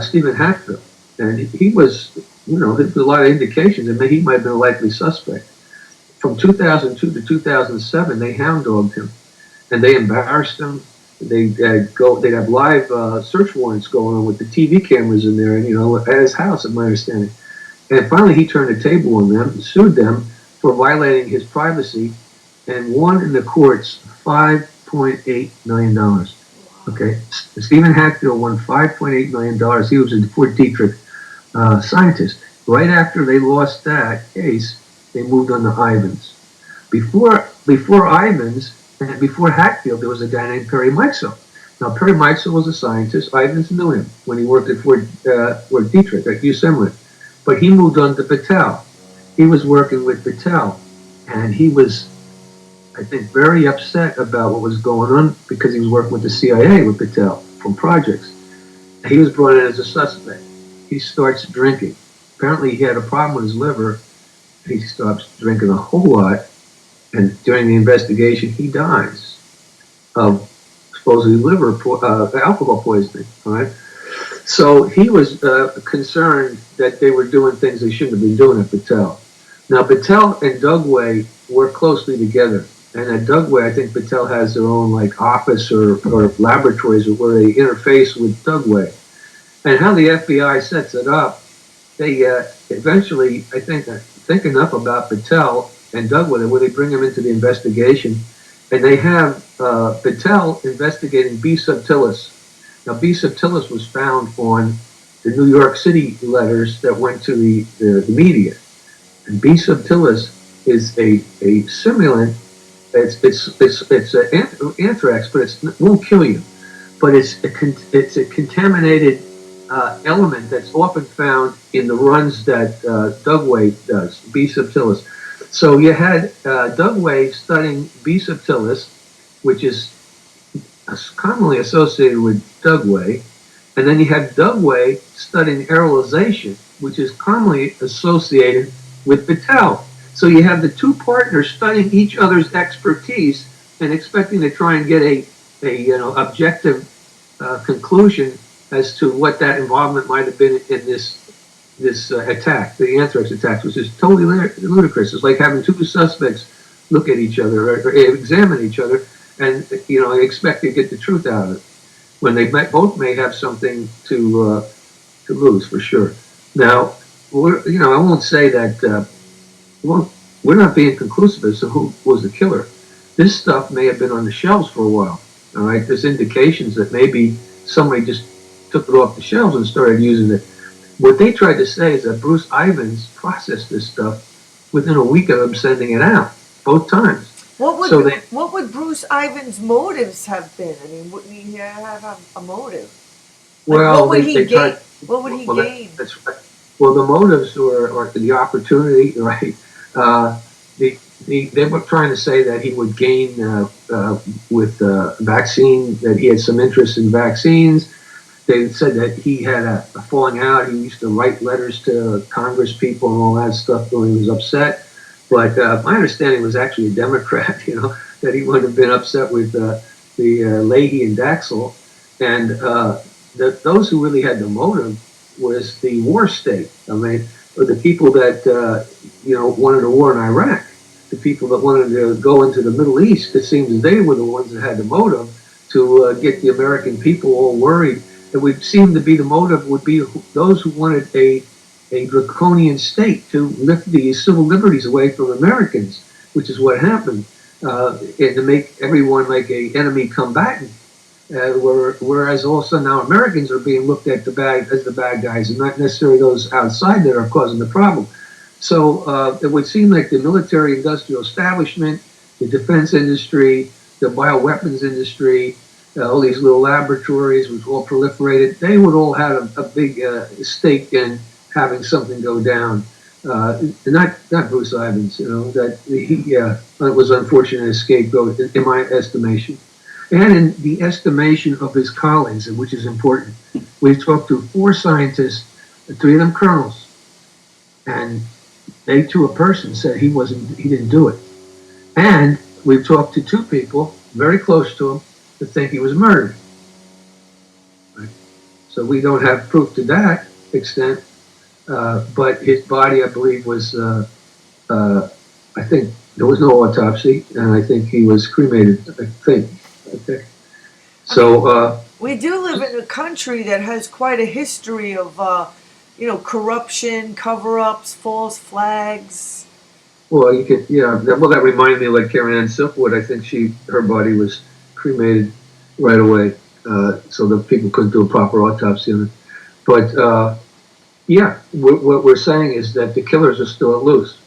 Stephen Hatfield, and he was, there's a lot of indications that he might have been a likely suspect. From 2002 to 2007, they hound dogged him, and they embarrassed him. They'd have live search warrants going on with the TV cameras in there, and at his house, at my understanding. And finally, he turned the table on them and sued them for violating his privacy, and won in the courts $5.8 million. Okay, Stephen Hatfield won $5.8 million. He was a Fort Detrick scientist. Right after they lost that case, they moved on to Ivins. Before Ivins, and before Hatfield, there was a guy named Perry Meiswinkle. Now, Perry Meiswinkle was a scientist. Ivins knew him when he worked at Fort Detrick at USEMLIT. But he moved on to Patel. He was working with Patel, and he was, I think, very upset about what was going on because he was working with the CIA with Patel from projects. He was brought in as a suspect. He starts drinking. Apparently, he had a problem with his liver. He stops drinking a whole lot, and during the investigation, he dies of supposedly alcohol poisoning. All right. So he was concerned that they were doing things they shouldn't have been doing at Patel. Now, Patel and Dugway work closely together. And at Dugway, I think Patel has their own office or laboratories where they interface with Dugway. And how the FBI sets it up, they eventually, I think enough about Patel and Dugway where they bring them into the investigation. And they have Patel investigating B. subtilis. Now, B. subtilis was found on the New York City letters that went to the media. And B. subtilis is a simulant. It's anthrax, but it won't kill you. But it's a contaminated element that's often found in the runs that Dugway does, B. subtilis. So you had Dugway studying B. subtilis, which is commonly associated with Dugway, and then you have Dugway studying aerolization, which is commonly associated with Patel. So you have the two partners studying each other's expertise and expecting to try and get a objective conclusion as to what that involvement might have been in this attack, the anthrax attack, which is totally ludicrous. It's like having two suspects look at each other or examine each other and expect to get the truth out of it when they both may have something to lose for sure. Now, I won't say that. We're not being conclusive as to who was the killer. This stuff may have been on the shelves for a while. All right, there's indications that maybe somebody just took it off the shelves and started using it. What they tried to say is that Bruce Ivins processed this stuff within a week of him sending it out, both times. What would Bruce Ivins' motives have been? I mean, wouldn't he have a motive? Well, what would he gain? What would he gain? That's right. Well, the motives or the opportunity, right? They were trying to say that he would gain with vaccine, that he had some interest in vaccines, they said that he had a falling out. He used to write letters to Congress people and all that stuff when he was upset. But my understanding was actually a Democrat, that he would have been upset with the Leahy and Daxel. And those who really had the motive was the war state. I mean, or the people that, wanted a war in Iraq, the people that wanted to go into the Middle East. It seems that they were the ones that had the motive to get the American people all worried. It would seem to be the motive would be those who wanted a draconian state to lift the civil liberties away from Americans, which is what happened, and to make everyone like a enemy combatant. Whereas also now Americans are being looked at as the bad guys, and not necessarily those outside that are causing the problem. So it would seem like the military-industrial establishment, the defense industry, the bioweapons industry, all these little laboratories which all proliferated, they would all have a big stake in having something go down. Not Bruce Ivins, that he was an unfortunate scapegoat in my estimation. And in the estimation of his colleagues, which is important. We've talked to 4 scientists, 3 of them colonels, and they to a person said he didn't do it. And we've talked to 2 people very close to him that think he was murdered. Right? So we don't have proof to that extent, but his body, I believe, was, I think there was no autopsy, and I think he was cremated, I think. Okay. So we do live in a country that has quite a history of, corruption, cover-ups, false flags. Well, that reminded me of like Karen Ann Silkwood. I think her body was cremated right away, so that people couldn't do a proper autopsy on it. But what we're saying is that the killers are still loose,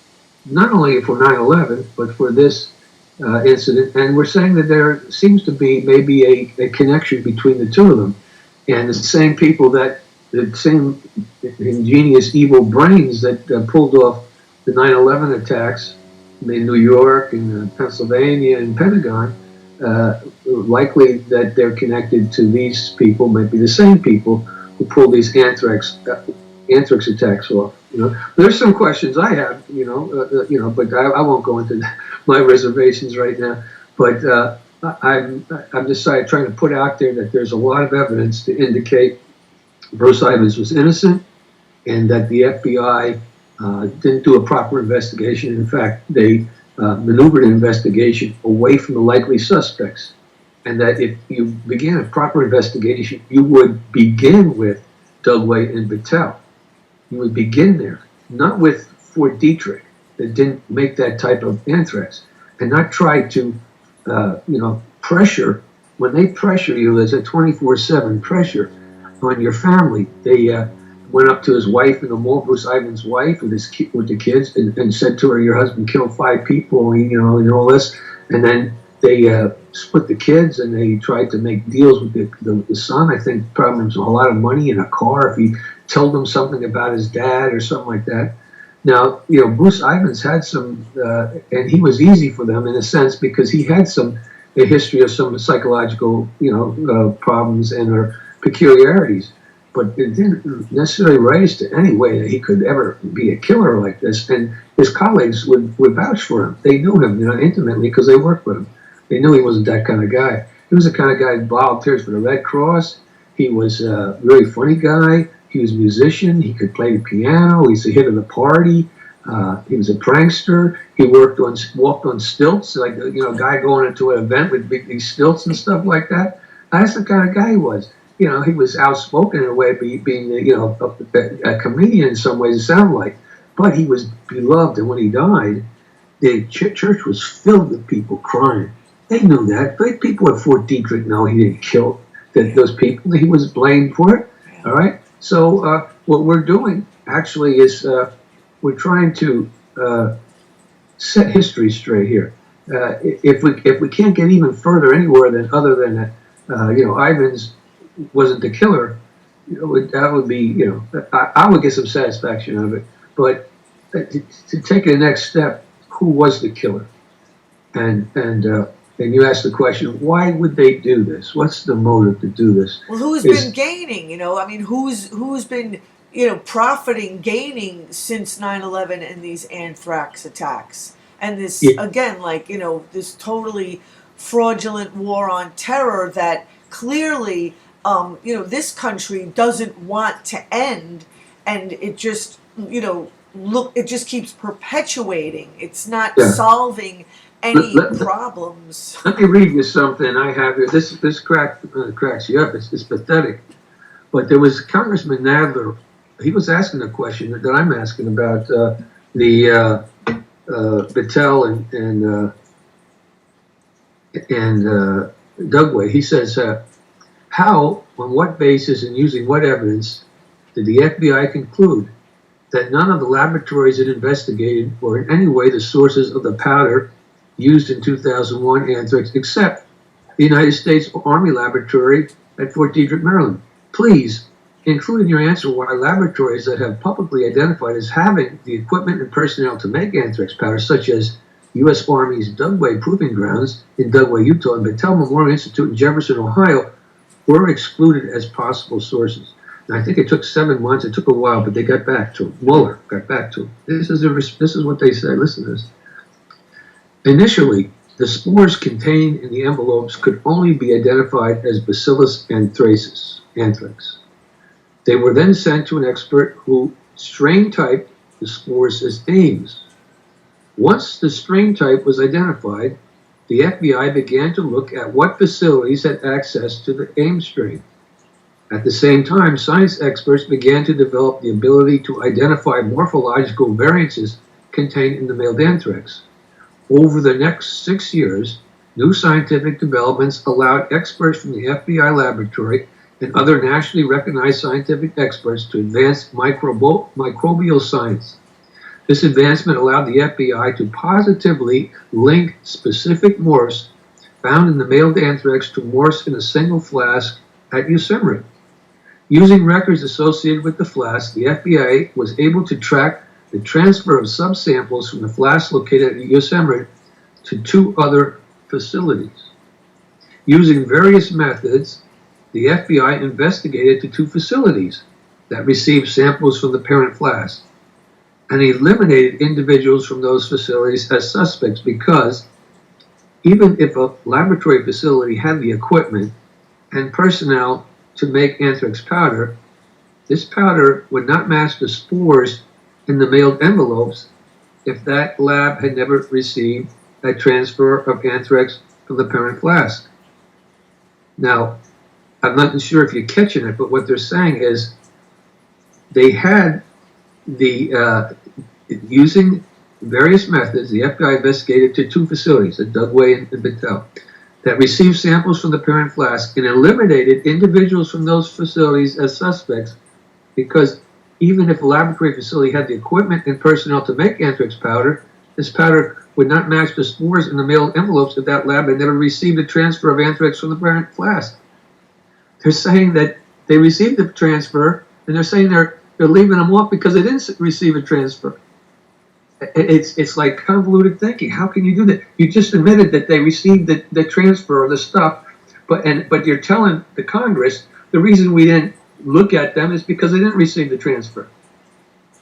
not only for 9/11, but for this incident. And we're saying that there seems to be maybe a connection between the 2 of them, and the same people the same ingenious evil brains that pulled off the 9/11 attacks in New York and Pennsylvania and Pentagon, likely that they're connected to these people, might be the same people who pulled these anthrax attacks off. There's some questions I have, but I won't go into my reservations right now. But I'm just trying to put out there that there's a lot of evidence to indicate Bruce Ivins was innocent, and that the FBI didn't do a proper investigation. In fact, they maneuvered an investigation away from the likely suspects, and that if you began a proper investigation, you would begin with Dugway and Battelle. You would begin there, not with Fort Detrick that didn't make that type of anthrax, and not try to, pressure. When they pressure you, there's a 24/7 pressure on your family. They went up to his wife in the mall, Bruce Ivins' wife, with the kids, and said to her, "Your husband killed 5 people," and all this. And then they split the kids, and they tried to make deals with the son. I think probably was a lot of money in a car if he told them something about his dad or something like that. Now, Bruce Ivins had some, and he was easy for them in a sense because he had a history of some psychological, problems and peculiarities. But it didn't necessarily raise to any way that he could ever be a killer like this. And his colleagues would vouch for him. They knew him, intimately because they worked with him. They knew he wasn't that kind of guy. He was the kind of guy who volunteers for the Red Cross. He was a very funny guy. He was a musician. He could play the piano. He's the hit of the party. He was a prankster. He walked on stilts, like a guy going into an event with these stilts and stuff like that. That's the kind of guy he was. He was outspoken in a way, being a comedian in some ways. It sounded like, but he was beloved. And when he died, the church was filled with people crying. They knew that. But people at Fort Detrick know he didn't kill those people. He was blamed for it. All right. So what we're doing actually is we're trying to set history straight here. If we can't get even further anywhere other than that, Ivins wasn't the killer, that would be, I would get some satisfaction out of it. But to take the next step, who was the killer? And and you ask the question, why would they do this? What's the motive to do this? Well, who's been gaining? I mean, who's been profiting, gaining since 9/11 and these anthrax attacks, and this again, this totally fraudulent war on terror that clearly, this country doesn't want to end, and it just, it just keeps perpetuating. It's not solving any problems. Let me read you something I have here. This cracks you up. It's pathetic. But there was Congressman Nadler. He was asking a question that I'm asking about the Battelle and Dugway. He says, how, on what basis, and using what evidence did the FBI conclude that none of the laboratories it investigated were in any way the sources of the powder used in 2001 anthrax, except the United States Army Laboratory at Fort Detrick, Maryland? Please include in your answer why laboratories that have publicly identified as having the equipment and personnel to make anthrax powder, such as U.S. Army's Dugway Proving Grounds in Dugway, Utah, and Battelle Memorial Institute in Jefferson, Ohio, were excluded as possible sources. And I think it took 7 months. It took a while, but they got back to it. Mueller got back to it. This is what they say. Listen to this. Initially, the spores contained in the envelopes could only be identified as Bacillus anthrax. They were then sent to an expert who strain typed the spores as Ames. Once the strain type was identified, the FBI began to look at what facilities had access to the Ames strain. At the same time, science experts began to develop the ability to identify morphological variances contained in the male anthrax. Over the next 6 years, new scientific developments allowed experts from the FBI laboratory and other nationally recognized scientific experts to advance microbial science. This advancement allowed the FBI to positively link specific morphs found in the male anthrax to morphs in a single flask at Yosemite. Using records associated with the flask, the FBI was able to track the transfer of subsamples from the flask located at Yosemite to 2 other facilities. Using various methods, the FBI investigated the 2 facilities that received samples from the parent flask and eliminated individuals from those facilities as suspects because even if a laboratory facility had the equipment and personnel to make anthrax powder, this powder would not match the spores in the mailed envelopes if that lab had never received a transfer of anthrax from the parent flask. Now, I'm not sure if you're catching it, but what they're saying is they had the, using various methods, the FBI investigated to 2 facilities, at Dugway and Battelle, that received samples from the parent flask and eliminated individuals from those facilities as suspects because even if a laboratory facility had the equipment and personnel to make anthrax powder, this powder would not match the spores in the mailed envelopes if that lab had never received a transfer of anthrax from the parent flask. They're saying that they received the transfer, and they're saying they're leaving them off because they didn't receive a transfer. It's like convoluted thinking. How can you do that? You just admitted that they received the transfer of the stuff, but you're telling the Congress the reason we didn't look at them is because they didn't receive the transfer.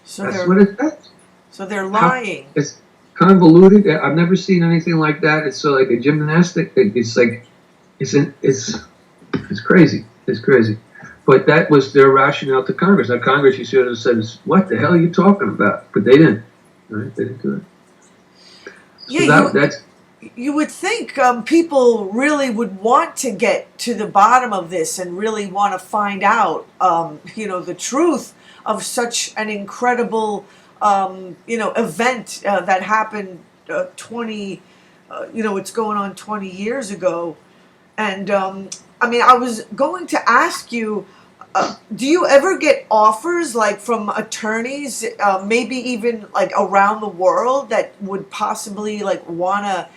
So that's what it is. So they're lying. It's convoluted. I've never seen anything like that. It's so like a gymnastic. It's like it's crazy. It's crazy. But that was their rationale to Congress. Now Congress, you should have said, "What the hell are you talking about?" But they didn't. Right? They didn't do it. Yeah, that's. You would think people really would want to get to the bottom of this and really want to find out, the truth of such an incredible, event that happened 20, it's going on 20 years ago. And, I was going to ask you, do you ever get offers like from attorneys, maybe even like around the world that would possibly like want to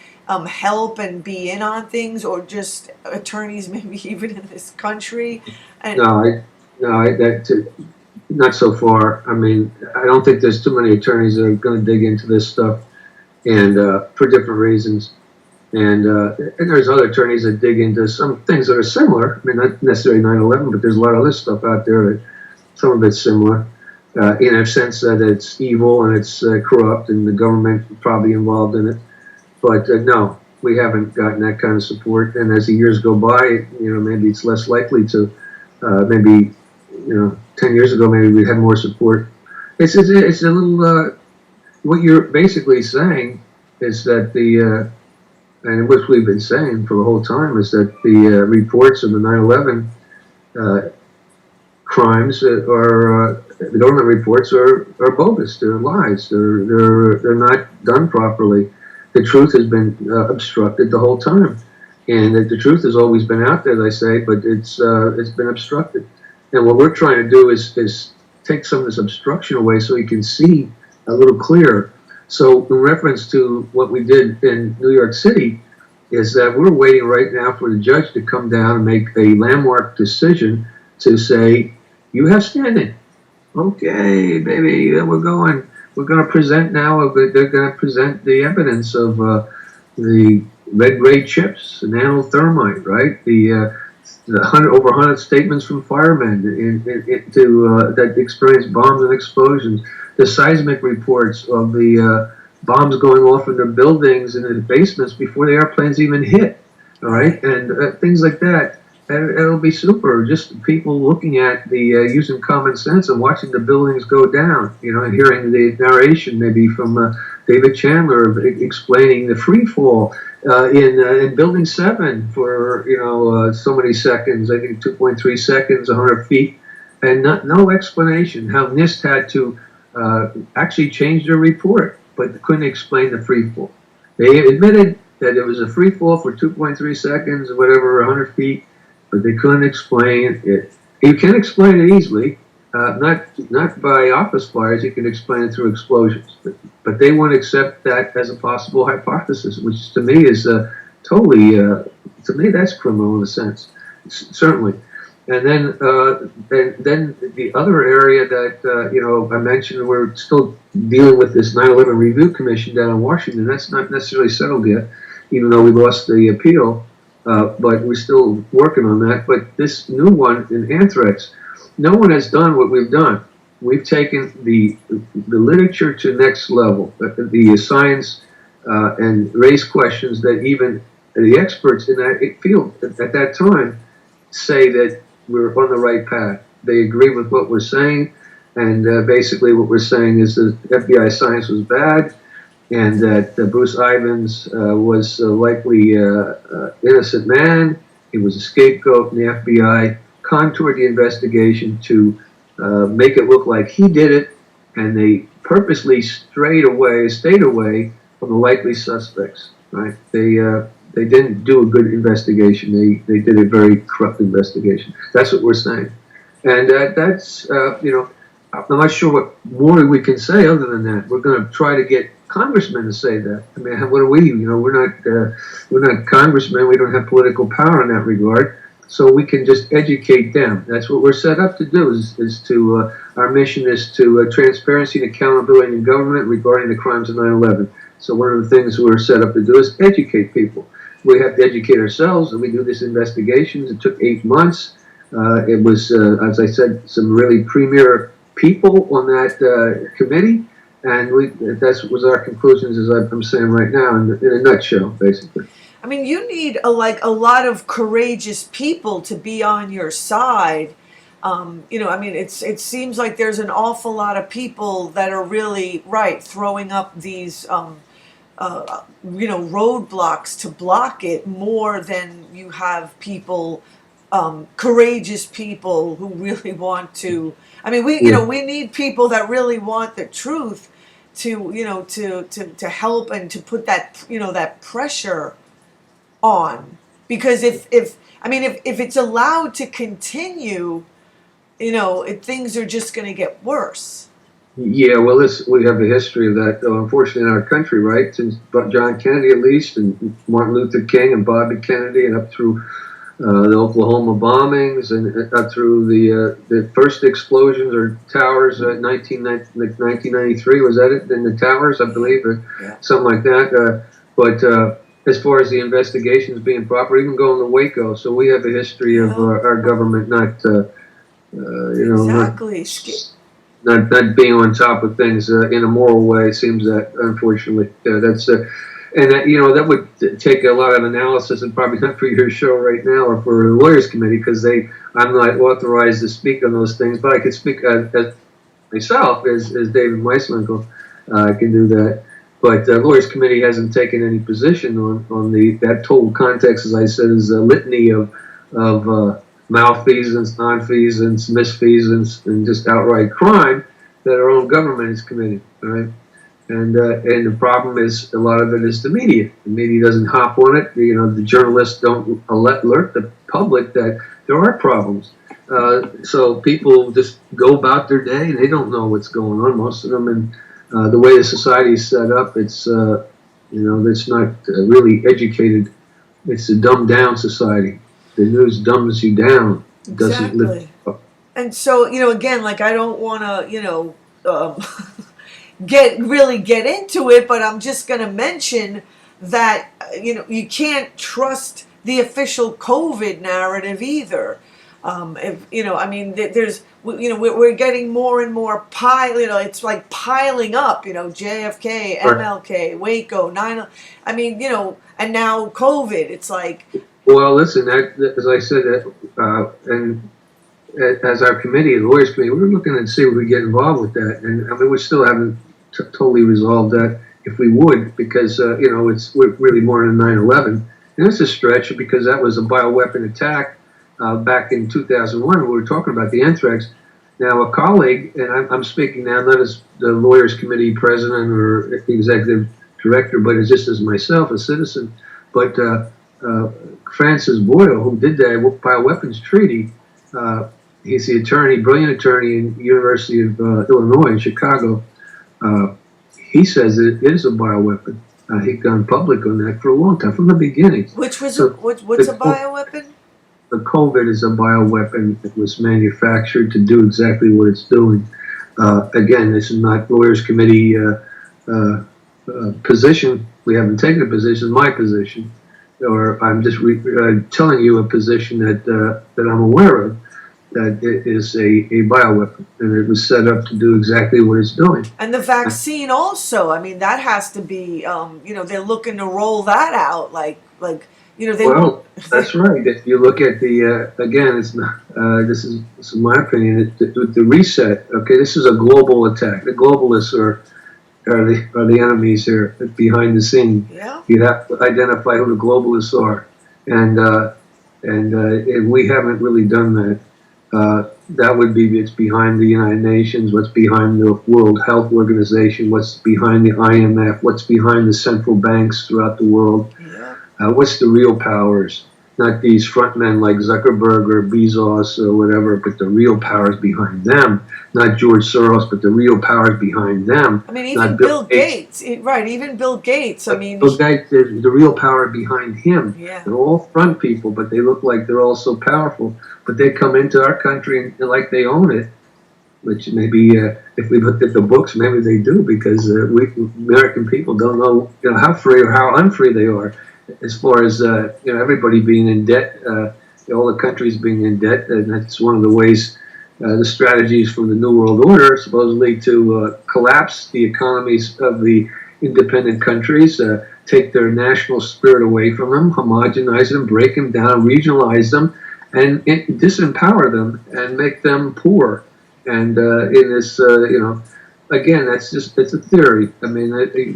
help and be in on things, or just attorneys maybe even in this country? And not so far. I mean, I don't think there's too many attorneys that are going to dig into this stuff, and for different reasons. And there's other attorneys that dig into some things that are similar. I mean, not necessarily 9/11, but there's a lot of other stuff out there that some of it's similar in a sense that it's evil and it's corrupt and the government probably involved in it. But no, we haven't gotten that kind of support. And as the years go by, maybe it's less likely to. Maybe 10 years ago, maybe we had more support. It's a little. What you're basically saying is that and what we've been saying for the whole time is that the reports of the 9/11 crimes are the government reports are bogus. They're lies. They're not done properly. The truth has been obstructed the whole time, and the truth has always been out there, as I say, but it's been obstructed. And what we're trying to do is take some of this obstruction away so you can see a little clearer. So in reference to what we did in New York City is that we're waiting right now for the judge to come down and make a landmark decision to say, you have standing. Okay, baby, we're going to present now, they're going to present the evidence of the red-gray chips and animal thermite, right? The over 100 statements from firemen that experienced bombs and explosions, the seismic reports of the bombs going off in the buildings and in the basements before the airplanes even hit, all right? And things like that. And it'll be super. Just people looking at the using common sense and watching the buildings go down. And hearing the narration maybe from David Chandler explaining the free fall in Building 7 for so many seconds. I think 2.3 seconds, 100 feet, and no explanation. How NIST had to actually change their report, but couldn't explain the free fall. They admitted that it was a free fall for 2.3 seconds or whatever, 100 feet. But they couldn't explain it. You can explain it easily, not by office fires. You can explain it through explosions, but they won't accept that as a possible hypothesis, which to me is totally. To me, that's criminal in a sense, certainly. And then the other area that I mentioned, we're still dealing with this 9/11 Review Commission down in Washington. That's not necessarily settled yet, even though we lost the appeal. But we're still working on that. But this new one in anthrax, no one has done what we've done. We've taken the literature to the next level, the science and raised questions that even the experts in that field at that time say that we're on the right path. They agree with what we're saying, and basically what we're saying is that FBI science was bad, and that Bruce Ivins was likely an innocent man. He was a scapegoat, and the FBI contoured the investigation to make it look like he did it, and they purposely stayed away from the likely suspects. Right? They didn't do a good investigation. They did a very corrupt investigation. That's what we're saying, and that's I'm not sure what more we can say other than that. We're going to try to get congressmen to say that. I mean, what are we? We're not congressmen. We don't have political power in that regard. So we can just educate them. That's what we're set up to do. Is to our mission is to transparency and accountability in government regarding the crimes of 9/11. So one of the things we're set up to do is educate people. We have to educate ourselves, and we do this investigations. It took 8 months. It was, as I said, some really premier people on that committee, and that was our conclusions, as I'm saying right now, in a nutshell, basically. I mean, you need a lot of courageous people to be on your side. I mean, it seems like there's an awful lot of people that are really throwing up these roadblocks to block it more than you have people, courageous people who really want to. I mean, we need people that really want the truth to help and to put that that pressure on, because if it's allowed to continue, things are just going to get worse. Yeah, well, we have a history of that, unfortunately, in our country, right? Since John Kennedy, at least, and Martin Luther King and Bobby Kennedy, and up through the Oklahoma bombings, and up through the first explosions or towers, 1993, was that it? In the towers, I believe, or something like that. But as far as the investigations being proper, even going to Waco. So we have a history of our government not, Exactly. not being on top of things in a moral way. It seems that, unfortunately, and that, that would take a lot of analysis, and probably not for your show right now or for the lawyers committee, because I'm not authorized to speak on those things, but I could speak as myself as David Meiswinkle. I can do that. But the lawyers committee hasn't taken any position on that total context, as I said, is a litany of malfeasance, nonfeasance, misfeasance, and just outright crime that our own government is committing. Right? And the problem is, a lot of it is the media. The media doesn't hop on it. The journalists don't alert the public that there are problems. So people just go about their day, and they don't know what's going on, most of them. And the way the society is set up, it's it's not really educated. It's a dumbed down society. The news dumbs you down. It doesn't lift you up. And so, again, like, I don't want to, get into it, but I'm just going to mention that, you can't trust the official COVID narrative either. There's, we're getting more and more it's like piling up, JFK, MLK, Waco, 9, and now COVID. It's like, well, listen, as I said, and as our committee, the lawyers committee, we're looking to see if we get involved with that, and we still haven't totally resolved that. If we would, because we're really more than 9/11, and it's a stretch because that was a bioweapon attack. Back in 2001, we were talking about the anthrax. Now, a colleague, and I'm speaking now not as the lawyers committee president or executive director, but just as myself, a citizen. But Francis Boyle, who did that bioweapons treaty, he's the attorney, brilliant attorney in the University of Illinois in Chicago. He says it is a bioweapon. He'd gone public on that for a long time, from the beginning. What's a bioweapon? The COVID is a bioweapon that was manufactured to do exactly what it's doing. Again, this is not lawyers committee position. We haven't taken a position. My position, or I'm just telling you a position that I'm aware of. That it is a bioweapon, and it was set up to do exactly what it's doing. And the vaccine also. That has to be. They're looking to roll that out, Well, that's right. If you look at the again, it's not. This is my opinion. The reset. Okay, this is a global attack. The globalists are the enemies here behind the scene. Yeah. You have to identify who the globalists are, and we haven't really done that. That would be it's behind the United Nations, what's behind the World Health Organization, what's behind the IMF, what's behind the central banks throughout the world. Yeah. What's the real powers? Not these front men like Zuckerberg or Bezos or whatever, but the real powers behind them. Not George Soros, but the real powers behind them. Even Bill Gates. Right, even Bill Gates. Bill Gates, the real power behind him. Yeah. They're all front people, but they look like they're all so powerful. But they come into our country and like they own it, which maybe if we looked at the books, maybe they do, because we American people don't know, how free or how unfree they are. As far as everybody being in debt, all the countries being in debt, and that's one of the ways, the strategies from the New World Order, supposedly to collapse the economies of the independent countries, take their national spirit away from them, homogenize them, break them down, regionalize them, and disempower them and make them poor. And in this, again, it's a theory.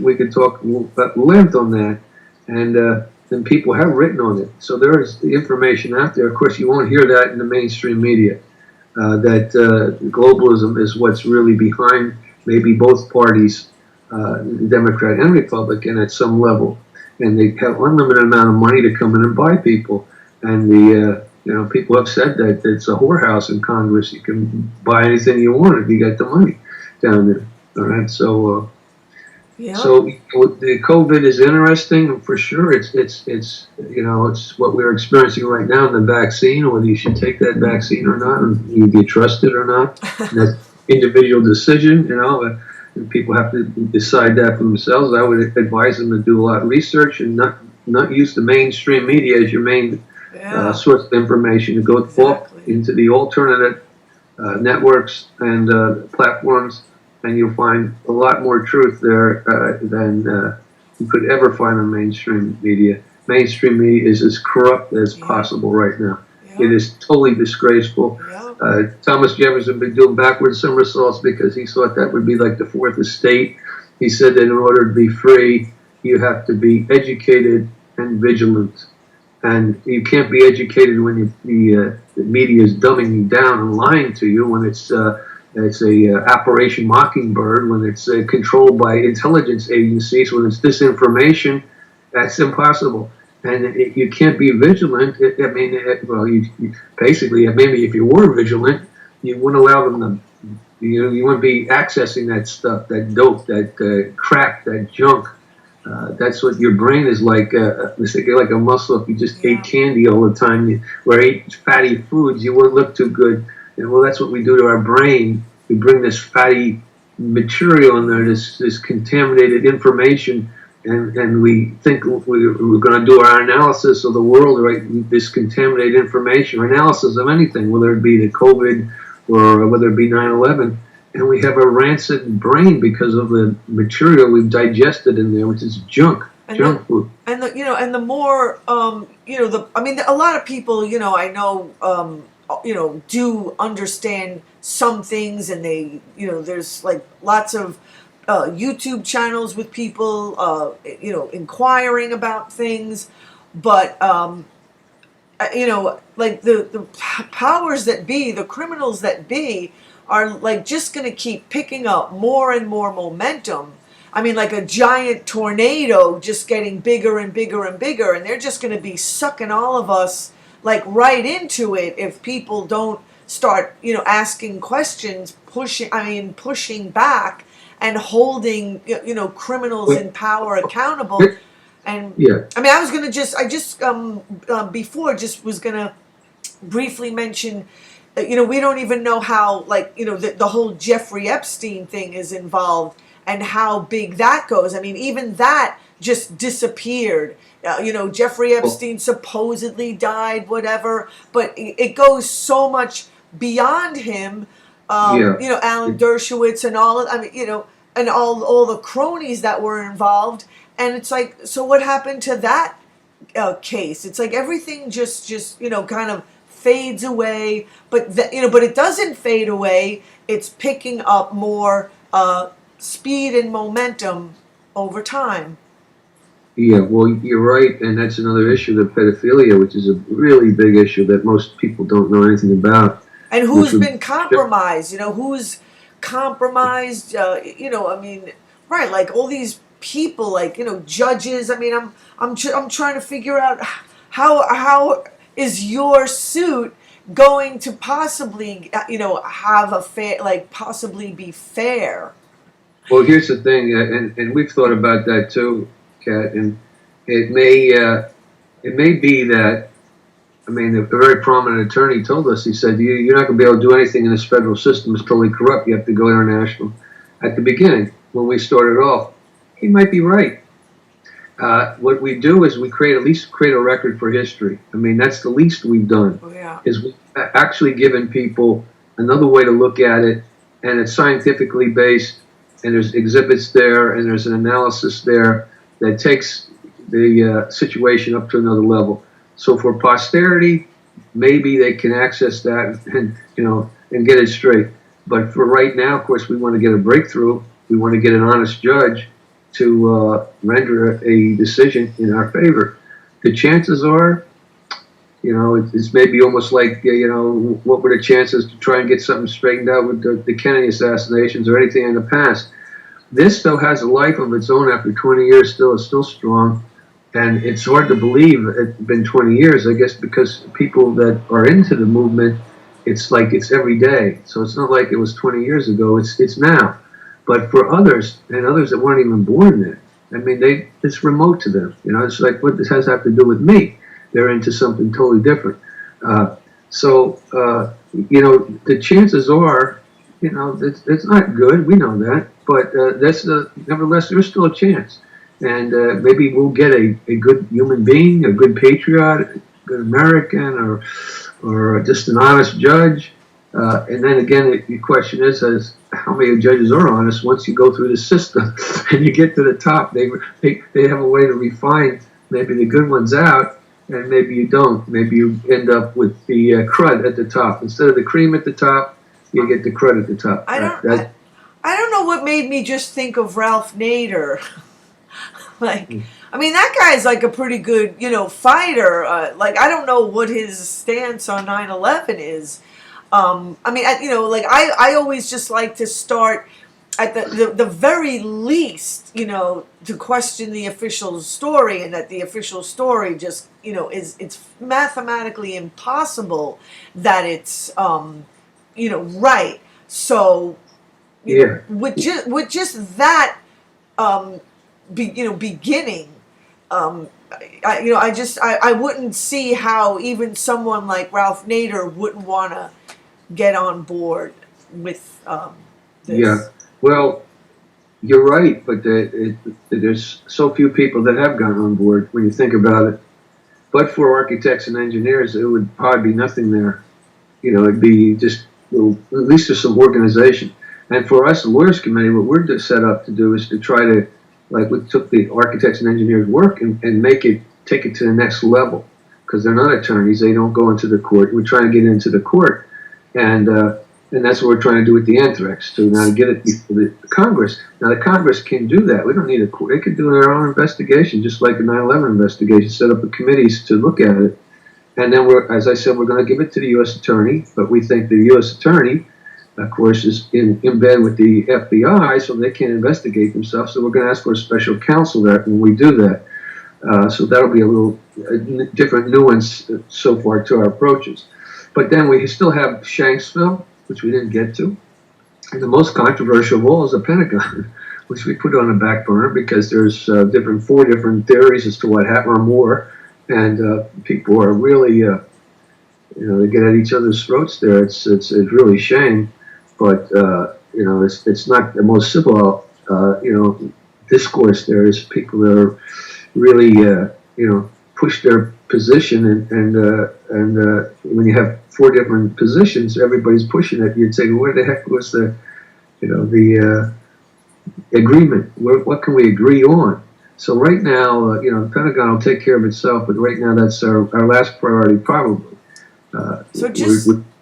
We could talk at length on that. And people have written on it. So there is the information out there. Of course, you won't hear that in the mainstream media, that globalism is what's really behind maybe both parties, Democrat and Republican, at some level. And they have unlimited amount of money to come in and buy people. And people have said that it's a whorehouse in Congress. You can buy anything you want if you got the money down there. All right, so... Yeah. So the COVID is interesting for sure. It's what we're experiencing right now in the vaccine, whether you should take that vaccine or not, and you get trusted or not. That's individual decision, and people have to decide that for themselves. I would advise them to do a lot of research and not not use the mainstream media as your main Yeah. source of information. You go off Exactly. into the alternative networks and platforms, and you'll find a lot more truth there than you could ever find on mainstream media. Mainstream media is as corrupt as Yeah. possible right now. It Yeah. is totally disgraceful. Yeah. Thomas Jefferson been doing backward somersaults because he thought that would be like the fourth estate. He said that in order to be free, you have to be educated and vigilant. And you can't be educated when the media is dumbing you down and lying to you, when it's a Operation Mockingbird, when it's controlled by intelligence agencies, when it's disinformation. That's impossible. And you can't be vigilant. Basically, maybe if you were vigilant, you wouldn't allow them to, you wouldn't be accessing that stuff, that dope, that crap, that junk. That's what your brain is like. It's like a muscle. If you just ate candy all the time, or ate fatty foods, you wouldn't look too good. And well, that's what we do to our brain. We bring this fatty material in there, this contaminated information, and we think we're going to do our analysis of the world, right? This contaminated information, or analysis of anything, whether it be the COVID or whether it be 9/11. And we have a rancid brain because of the material we've digested in there, which is junk food. And the more, a lot of people, I know, do understand some things, and they, there's like lots of YouTube channels with people, inquiring about things, but, like the powers that be, the criminals that be, are like just going to keep picking up more and more momentum. I mean, like a giant tornado just getting bigger and bigger and bigger, and they're just going to be sucking all of us like right into it if people don't start, asking questions, pushing back and holding, criminals in power accountable. And I mean, before just was going to briefly mention, we don't even know how, like, the whole Jeffrey Epstein thing is involved and how big that goes. I mean, even that just disappeared. Jeffrey Epstein supposedly died, whatever, but it goes so much beyond him. Alan Dershowitz and and all the cronies that were involved. And it's like, so what happened to that case? It's like everything just kind of fades away, but but it doesn't fade away. It's picking up more speed and momentum over time. Yeah, well, you're right, and that's another issue, the pedophilia, which is a really big issue that most people don't know anything about. And who's been compromised? Who's compromised? Right? Like all these people, like judges. I mean, I'm trying to figure out how is your suit going to possibly, have a fair, like possibly be fair? Well, here's the thing, and we've thought about that too, Kat, and it may be that, I mean, a very prominent attorney told us, he said, you're not going to be able to do anything in this federal system. It's totally corrupt. You have to go international. At the beginning, when we started off, he might be right. What we do is we at least create a record for history. I mean, that's the least we've done. Oh, yeah. Is we've actually given people another way to look at it, and it's scientifically based, and there's exhibits there, and there's an analysis there that takes the situation up to another level. So for posterity, maybe they can access that and get it straight. But for right now, of course, we want to get a breakthrough. We want to get an honest judge to render a decision in our favor. The chances are, it's maybe almost like, what were the chances to try and get something straightened out with the Kennedy assassinations or anything in the past? This, though, has a life of its own after 20 years, is still strong. And it's hard to believe it's been 20 years, I guess, because people that are into the movement, it's like it's every day. So it's not like it was 20 years ago, it's now. But for others, and others that weren't even born then, I mean, it's remote to them. It's like, what this has to have to do with me? They're into something totally different. The chances are, it's not good. We know that. But nevertheless, there's still a chance. and maybe we'll get a good human being, a good patriot, a good American, or just an honest judge. And then again, the question is how many judges are honest once you go through the system and you get to the top. They have a way to refine maybe the good ones out, and maybe you don't. Maybe you end up with the crud at the top. Instead of the cream at the top, you get the crud at the top. I don't know what made me just think of Ralph Nader. Like, I mean, that guy's like a pretty good, fighter. Like, I don't know what his stance on 9/11 is. I mean, I always just like to start at the very least, to question the official story, and that the official story just, it's mathematically impossible that it's, right. So, with just that, beginning, I wouldn't see how even someone like Ralph Nader wouldn't want to get on board with this. Yeah, well, you're right, but there's so few people that have gone on board when you think about it. But for architects and engineers, it would probably be nothing there. It'd be just, at least there's some organization. And for us, the Lawyers Committee, what we're just set up to do is to try to, like, we took the architects and engineers' work and take it to the next level, because they're not attorneys. They don't go into the court. We're trying to get into the court. And that's what we're trying to do with the anthrax, to now get it before the Congress. Now, the Congress can do that. We don't need a court. They can do their own investigation, just like the 9/11 investigation, set up the committees to look at it. And then, as I said, we're going to give it to the U.S. Attorney, but we think the U.S. Attorney, of course, is in bed with the FBI, so they can't investigate themselves. So we're going to ask for a special counsel that when we do that. So that'll be a different nuance so far to our approaches. But then we still have Shanksville, which we didn't get to. And the most controversial of all is the Pentagon, which we put on the back burner because there's four different theories as to what happened, or more. And people are really, they get at each other's throats there. It's really a shame. But, it's not the most civil, discourse there. Is people that are really, push their position, and when you have four different positions, everybody's pushing it. You'd say, well, where the heck was the agreement? What can we agree on? So right now, the Pentagon will take care of itself, but right now that's our last priority, probably. So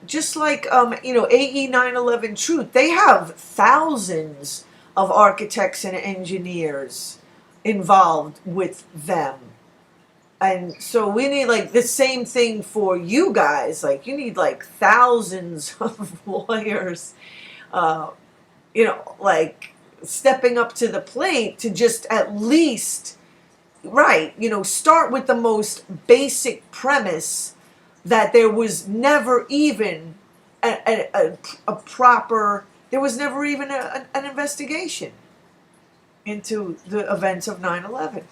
just like AE 9/11 Truth, they have thousands of architects and engineers involved with them. And so we need like the same thing for you guys. Like you need like thousands of lawyers, like stepping up to the plate to just at least, start with the most basic premise that there was never even an investigation into the events of 9/11.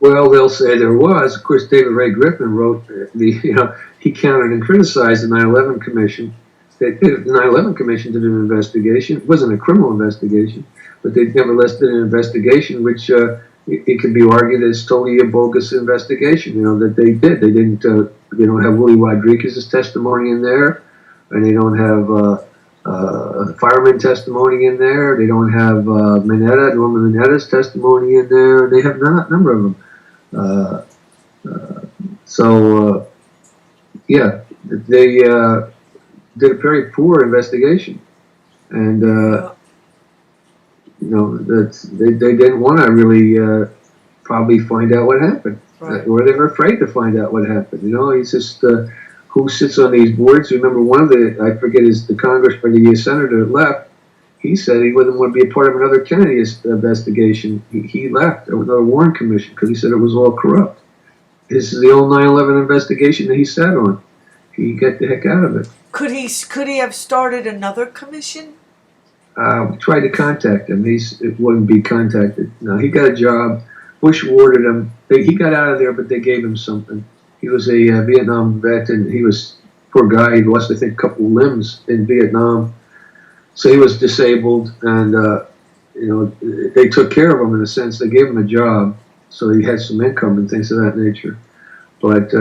Well, they'll say there was. Of course, David Ray Griffin wrote he countered and criticized the 9/11 Commission. The 9/11 Commission did an investigation. It wasn't a criminal investigation, but they nevertheless did an investigation, which it could be argued as totally a bogus investigation. That they did. They didn't. They don't have Willie Rodriguez's testimony in there, and they don't have fireman testimony in there. They don't have Norman Minetta's testimony in there. They have a number of them. They did a very poor investigation, and they didn't want to really probably find out what happened, right. Or they were afraid to find out what happened. It's just who sits on these boards. Remember, one of I forget is the Congress or the senator that left. He said he wouldn't want to be a part of another Kennedy investigation. He left another Warren Commission because he said it was all corrupt. This is the old 9/11 investigation that he sat on. He got the heck out of it. Could he have started another commission? We tried to contact him. It wouldn't be contacted. No, he got a job. Bush awarded him. He got out of there, but they gave him something. He was a Vietnam vet, and he was, poor guy, he lost, I think, a couple limbs in Vietnam. So he was disabled, and they took care of him in a sense. They gave him a job, so he had some income and things of that nature. But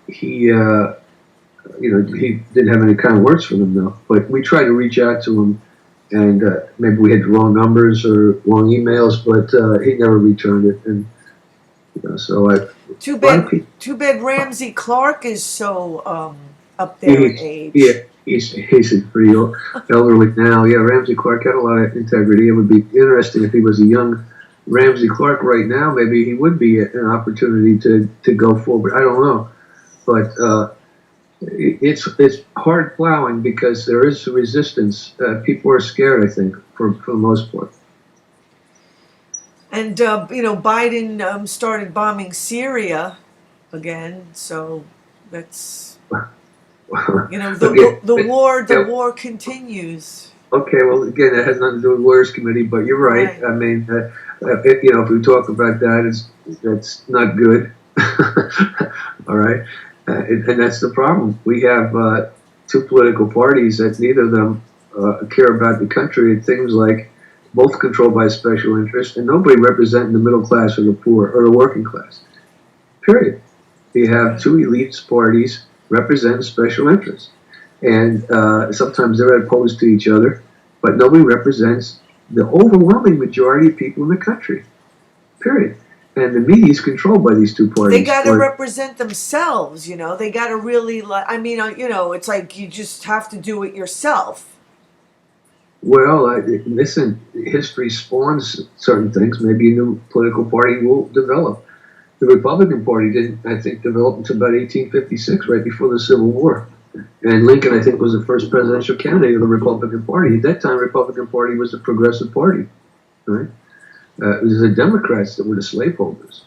he didn't have any kind of words for them though. But we tried to reach out to him, and maybe we had the wrong numbers or wrong emails, but he never returned it. And so Too bad Ramsey Clark is so up there in age. Yeah, he's pretty elderly now. Yeah, Ramsey Clark had a lot of integrity. It would be interesting if he was a young Ramsey Clark right now. Maybe he would be an opportunity to go forward. I don't know, but it's hard plowing because there is resistance. People are scared, I think, for the most part. And Biden started bombing Syria again, so that's the war continues. Okay, well, again, that has nothing to do with Lawyers Committee, but you're right. I mean, if we talk about that, that's not good. All right, and that's the problem. We have two political parties that neither of them care about the country. And things like both controlled by special interests, and nobody representing the middle class or the poor or the working class. Period. You have two elites parties representing special interests, and sometimes they're opposed to each other, but nobody represents the overwhelming majority of people in the country. Period. And the media is controlled by these two parties. They got to represent themselves, They got to really, it's like you just have to do it yourself. Well, listen, history spawns certain things. Maybe a new political party will develop. The Republican Party didn't, I think, develop until about 1856, right before the Civil War. And Lincoln, I think, was the first presidential candidate of the Republican Party. At that time, the Republican Party was a progressive party, right? It was the Democrats that were the slaveholders.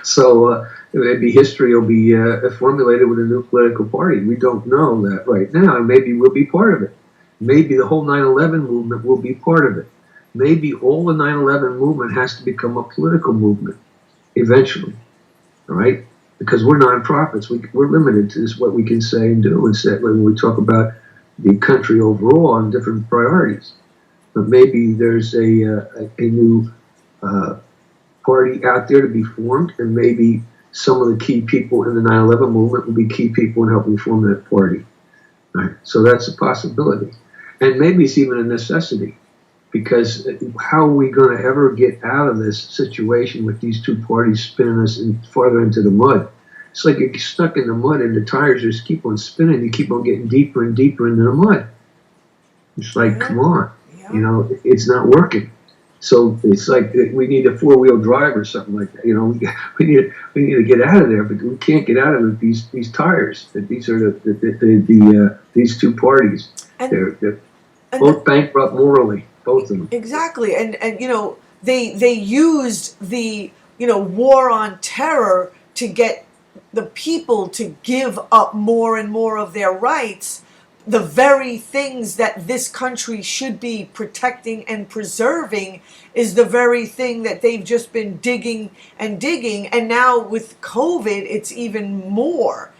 So maybe history will be formulated with a new political party. We don't know that right now, and maybe we'll be part of it. Maybe the whole 9/11 movement will be part of it. Maybe all the 9/11 movement has to become a political movement eventually, all right? Because we're nonprofits. We're limited to what we can say and do and say when we talk about the country overall and different priorities. But maybe there's a new party out there to be formed, and maybe some of the key people in the 9/11 movement will be key people in helping form that party. Right? So that's a possibility. And maybe it's even a necessity, because how are we going to ever get out of this situation with these two parties spinning us farther into the mud? It's like you're stuck in the mud and the tires just keep on spinning. You keep on getting deeper and deeper into the mud. It's like, come on, it's not working. So it's like we need a 4-wheel drive or something like that. We need to get out of there, but we can't get out of it. These tires. These are these two parties. They're both bankrupt morally, both of them. Exactly, and they used the war on terror to get the people to give up more and more of their rights. The very things that this country should be protecting and preserving is the very thing that they've just been digging, and now with COVID, it's even more.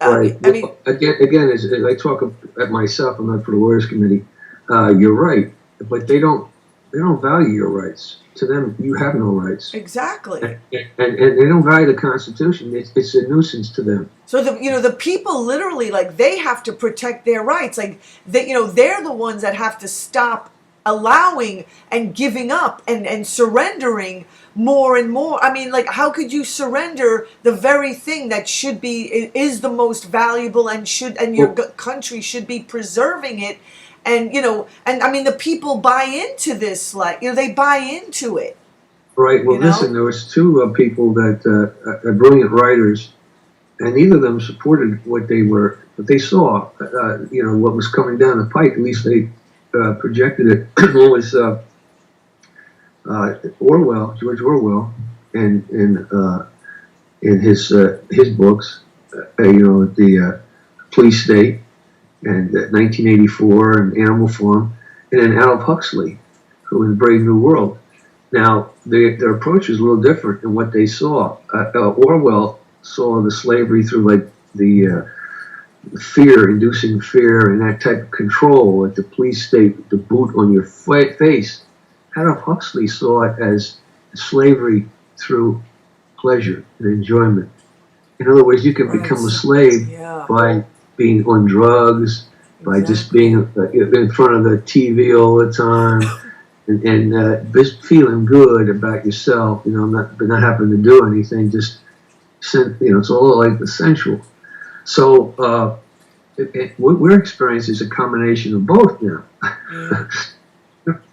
Right. Again, as I talk at myself, I'm not for the Lawyers Committee. You're right, but they don't value your rights. To them, you have no rights. Exactly. And they don't value the Constitution. It's a nuisance to them. So the people literally, like, they have to protect their rights. Like, they're the ones that have to stop allowing and giving up and surrendering more and more. I mean, like, how could you surrender the very thing that is the most valuable and your country should be preserving it? And I mean, the people buy into this, like, they buy into it. Right. Well, listen, there was two people that are brilliant writers, and neither of them supported what they saw. What was coming down the pike. At least they projected it. One was George Orwell, and in his books, the police state, and 1984, and Animal Farm, and then Aldous Huxley, who was Brave New World. Now, their approach is a little different than what they saw. Orwell saw the slavery through, like, the inducing fear, and that type of control, like the police state, the boot on your face. Aldous Huxley saw it as slavery through pleasure and enjoyment. In other words, you can become a slave by being on drugs, by just being in front of the TV all the time, and just feeling good about yourself, not having to do anything, just, it's all like the sensual. So what we're experiencing is a combination of both now.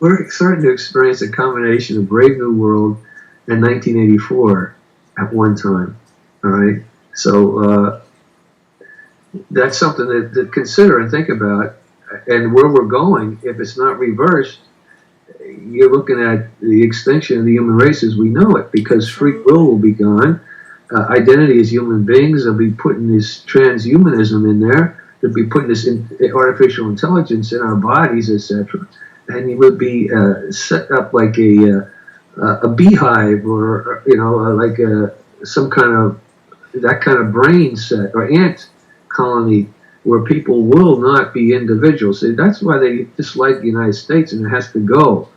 We're starting to experience a combination of Brave New World and 1984 at one time, all right? So that's something to consider and think about. And where we're going, if it's not reversed, you're looking at the extinction of the human race as we know it, because free will be gone. Identity as human beings, they'll be putting this transhumanism in there. They'll be putting this artificial intelligence in our bodies, etc. And you would be set up like a beehive, or like some kind of that kind of brain set or ant colony where people will not be individuals. See, that's why they dislike the United States, and it has to go.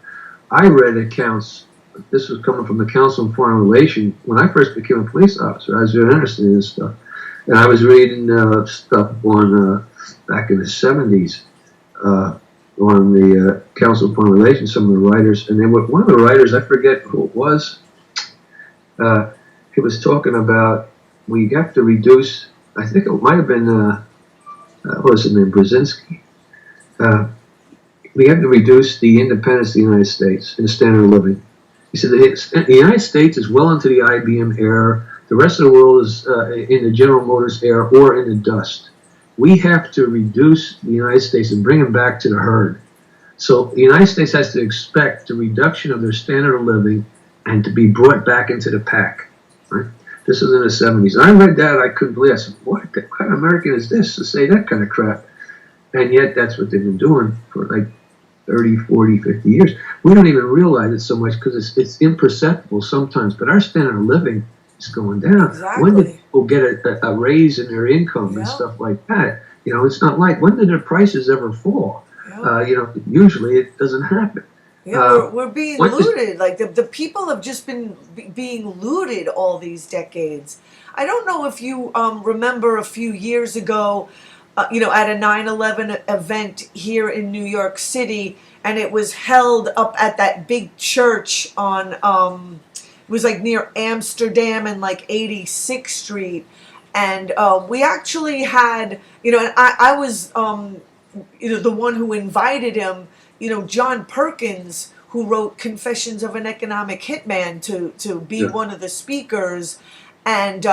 I read accounts. This was coming from the Council on Foreign Relations. When I first became a police officer, I was very interested in this stuff, and I was reading stuff on back in the 70s. On the Council on Foreign Relations, some of the writers, and then one of the writers, I forget who it was, he was talking about we have to reduce, I think it might have been, what was his name, Brzezinski. We have to reduce the independence of the United States in the standard of living. He said the United States is well into the IBM era, the rest of the world is in the General Motors era or in the dust. We have to reduce the United States and bring them back to the herd. So the United States has to expect a reduction of their standard of living and to be brought back into the pack. Right? This was in the 70s. I read that, I couldn't believe it. I said, what kind of American is this to say that kind of crap? And yet that's what they've been doing for like 30, 40, 50 years. We don't even realize it so much because it's imperceptible sometimes, but our standard of living is going down. Exactly. When did people get a raise in their income and stuff like that? It's not like, when did their prices ever fall? Usually it doesn't happen. Yeah, we're being looted. Like the people have just been being looted all these decades. I don't know if you remember a few years ago, at a 9/11 event here in New York City, and it was held up at that big church on it was like near Amsterdam and like 86th Street, and we actually had, and I was the one who invited him, John Perkins, who wrote Confessions of an Economic Hitman, to be one of the speakers. And,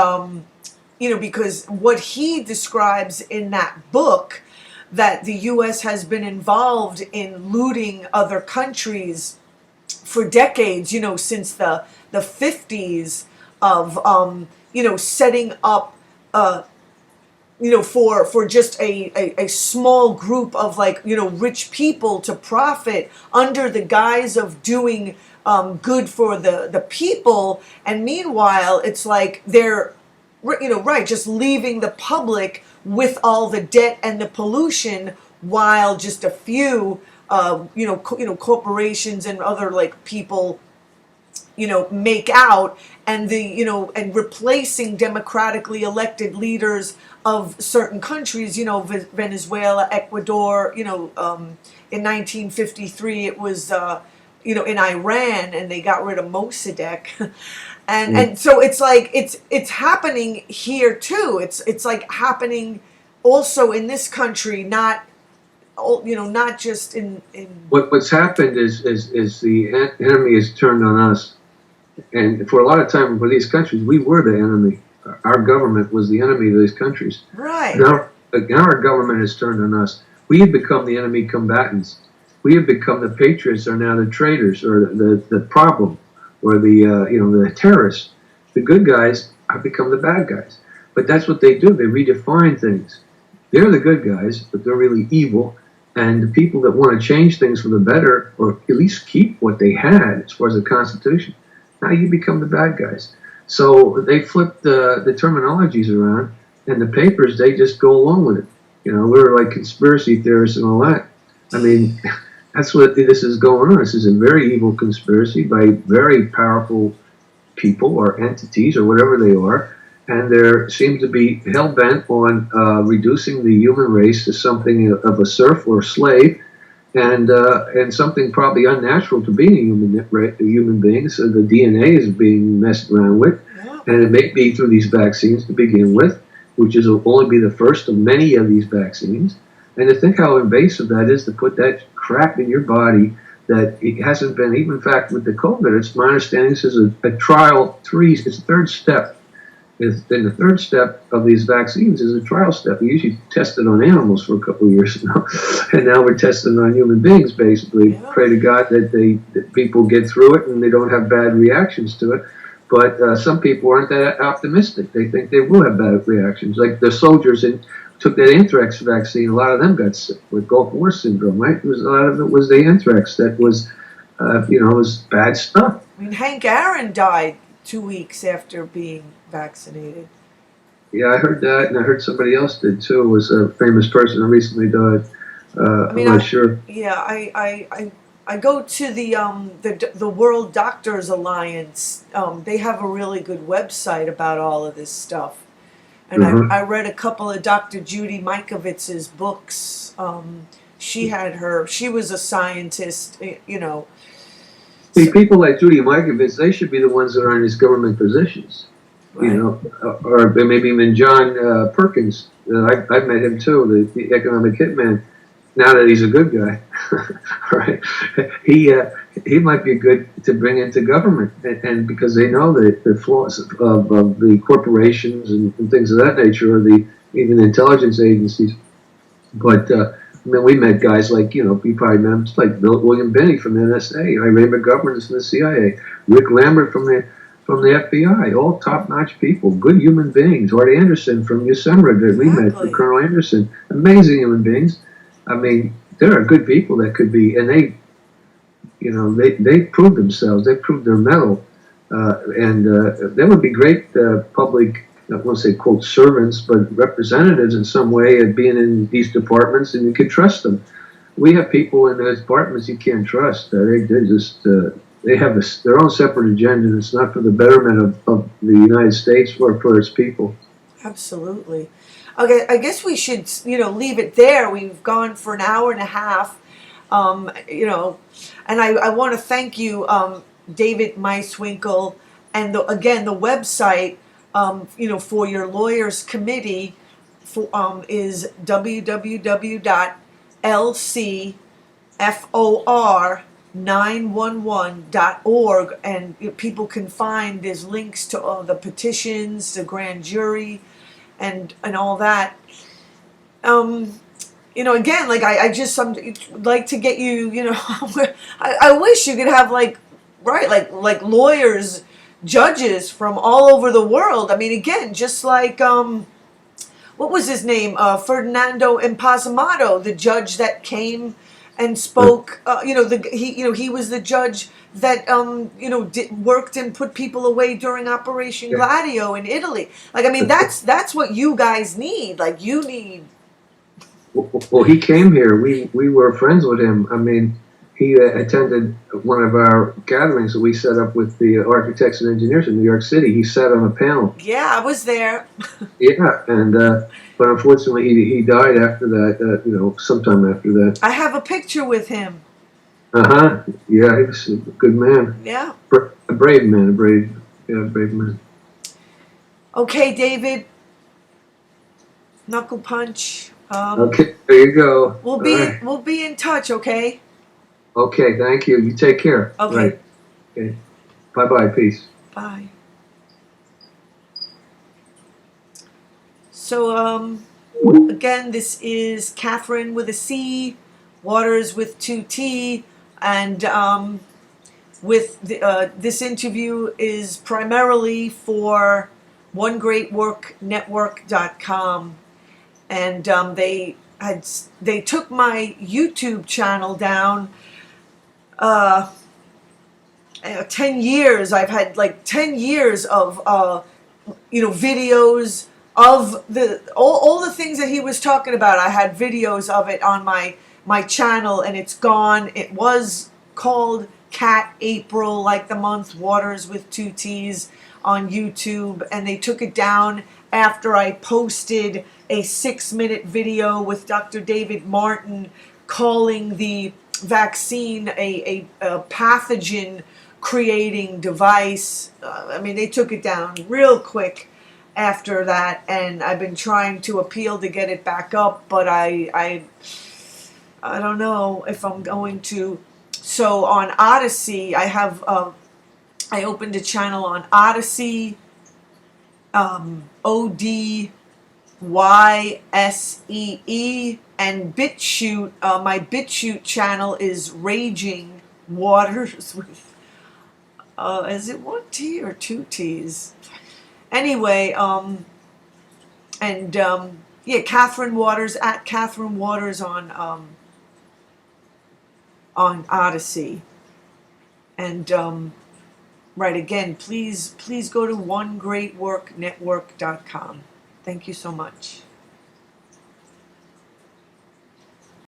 because what he describes in that book, that the U.S. has been involved in looting other countries for decades, since the 50s, of, setting up, for just a small group of rich people to profit under the guise of doing good for the people. And meanwhile, it's like they're, just leaving the public with all the debt and the pollution, while just a few, corporations and other people, make out, and and replacing democratically elected leaders of certain countries, Venezuela, Ecuador, in 1953 it was, in Iran, and they got rid of Mossadegh. And so it's like, it's happening here too. It's like happening also in this country, not just in. What's happened is the enemy has turned on us. And for a lot of time, for these countries, we were the enemy. Our government was the enemy of these countries. Right. Now our government has turned on us. We have become the enemy combatants. We have become the patriots are now the traitors, or the problem, or the terrorists. The good guys have become the bad guys. But that's what they do. They redefine things. They're the good guys, but they're really evil. And the people that want to change things for the better, or at least keep what they had as far as the Constitution, now you become the bad guys. So they flip the terminologies around, and the papers, they just go along with it. We're like conspiracy theorists and all that. I mean, that's what this is going on. This is a very evil conspiracy by very powerful people or entities or whatever they are, and they seem to be hell-bent on reducing the human race to something of a serf or slave, and something probably unnatural to being a human being. So the DNA is being messed around with, and it may be through these vaccines to begin with, which will only be the first of many of these vaccines. And to think how invasive that is to put that crap in your body that it hasn't been, even in fact with the COVID, it's my understanding this is a trial it's a third step. And the third step of these vaccines is a trial step. We usually test it on animals for a couple of years now, and now we're testing on human beings, basically. Yeah. Pray to God that people get through it and they don't have bad reactions to it. But some people aren't that optimistic. They think they will have bad reactions. Like the soldiers took that anthrax vaccine, a lot of them got sick with Gulf War syndrome, right? A lot of it was the anthrax that was, was bad stuff. I mean, Hank Aaron died 2 weeks after being vaccinated. Yeah, I heard that, and I heard somebody else did too. It was a famous person who recently died. I'm not sure. Yeah, I go to the World Doctors Alliance. They have a really good website about all of this stuff. And I read a couple of Dr. Judy Mikovits's books. She was a scientist, See, people like Judy Mikovits, they should be the ones that are in these government positions. Right. Or maybe even John Perkins. I've met him too, the economic hitman. Now that he's a good guy, right? He might be good to bring into government, and because they know the flaws of the corporations and things of that nature, or even intelligence agencies. But we met guys like you probably met him, like William Binney from the NSA, Ray McGovern from the CIA, Rick Lambert from the FBI, all top-notch people, good human beings. Art Anderson from Yosemite that we met, Colonel Anderson, amazing human beings. I mean, there are good people that could be, and they proved themselves. They proved their mettle, and they would be great public. I don't want to say quote servants, but representatives in some way of being in these departments, and you can trust them. We have people in those departments you can't trust. They have their own separate agenda, and it's not for the betterment of the United States or for its people. Absolutely. Okay, I guess we should, leave it there. We've gone for an hour and a half, and I want to thank you, David Meiswinkle, and again, the website, for your lawyers committee is www.lcfor911.org, and people can find, there's links to all the petitions, the grand jury, and all that. Again, like I just like to get you, I wish you could have like lawyers, judges from all over the world. I mean, again, just like what was his name? Ferdinando Empanzamato, the judge that came and spoke. He was the judge that worked and put people away during Operation Gladio in Italy. Like, I mean, that's what you guys need. Like, you need. Well, he came here. We were friends with him. I mean, he attended one of our gatherings that we set up with the architects and engineers in New York City. He sat on a panel. Yeah, I was there. Yeah, and but unfortunately, he died after that. Sometime after that. I have a picture with him. Yeah, he was a good man. Yeah. A brave man, a brave man. Okay, David. Knuckle punch. Okay, there you go. We'll be in touch, okay? Okay, thank you. You take care. Okay. Right. Okay. Bye-bye. Peace. Bye. So, again, this is Catherine with a C, Watters with 2 T, and this interview is primarily for OneGreatWorkNetwork.com, and they took my YouTube channel down. 10 years. I've had like 10 years of videos of all the things that he was talking about. I had videos of it on my my channel, and it's gone. It was called Cat April, like the month, Watters with 2 T's, on YouTube, and they took it down after I posted a 6-minute video with Dr. David Martin calling the vaccine a pathogen creating device. I mean, they took it down real quick after that, and I've been trying to appeal to get it back up, but I don't know if I'm going to. So on Odyssey, I have I opened a channel on Odyssey, ODYSEE, and BitChute. My BitChute channel is Raging Watters with, is it 1 T or 2 T's? Anyway, yeah, Catherine Watters, at Catherine Watters on Odyssey. And right, again, please go to onegreatworknetwork.com. Thank you so much.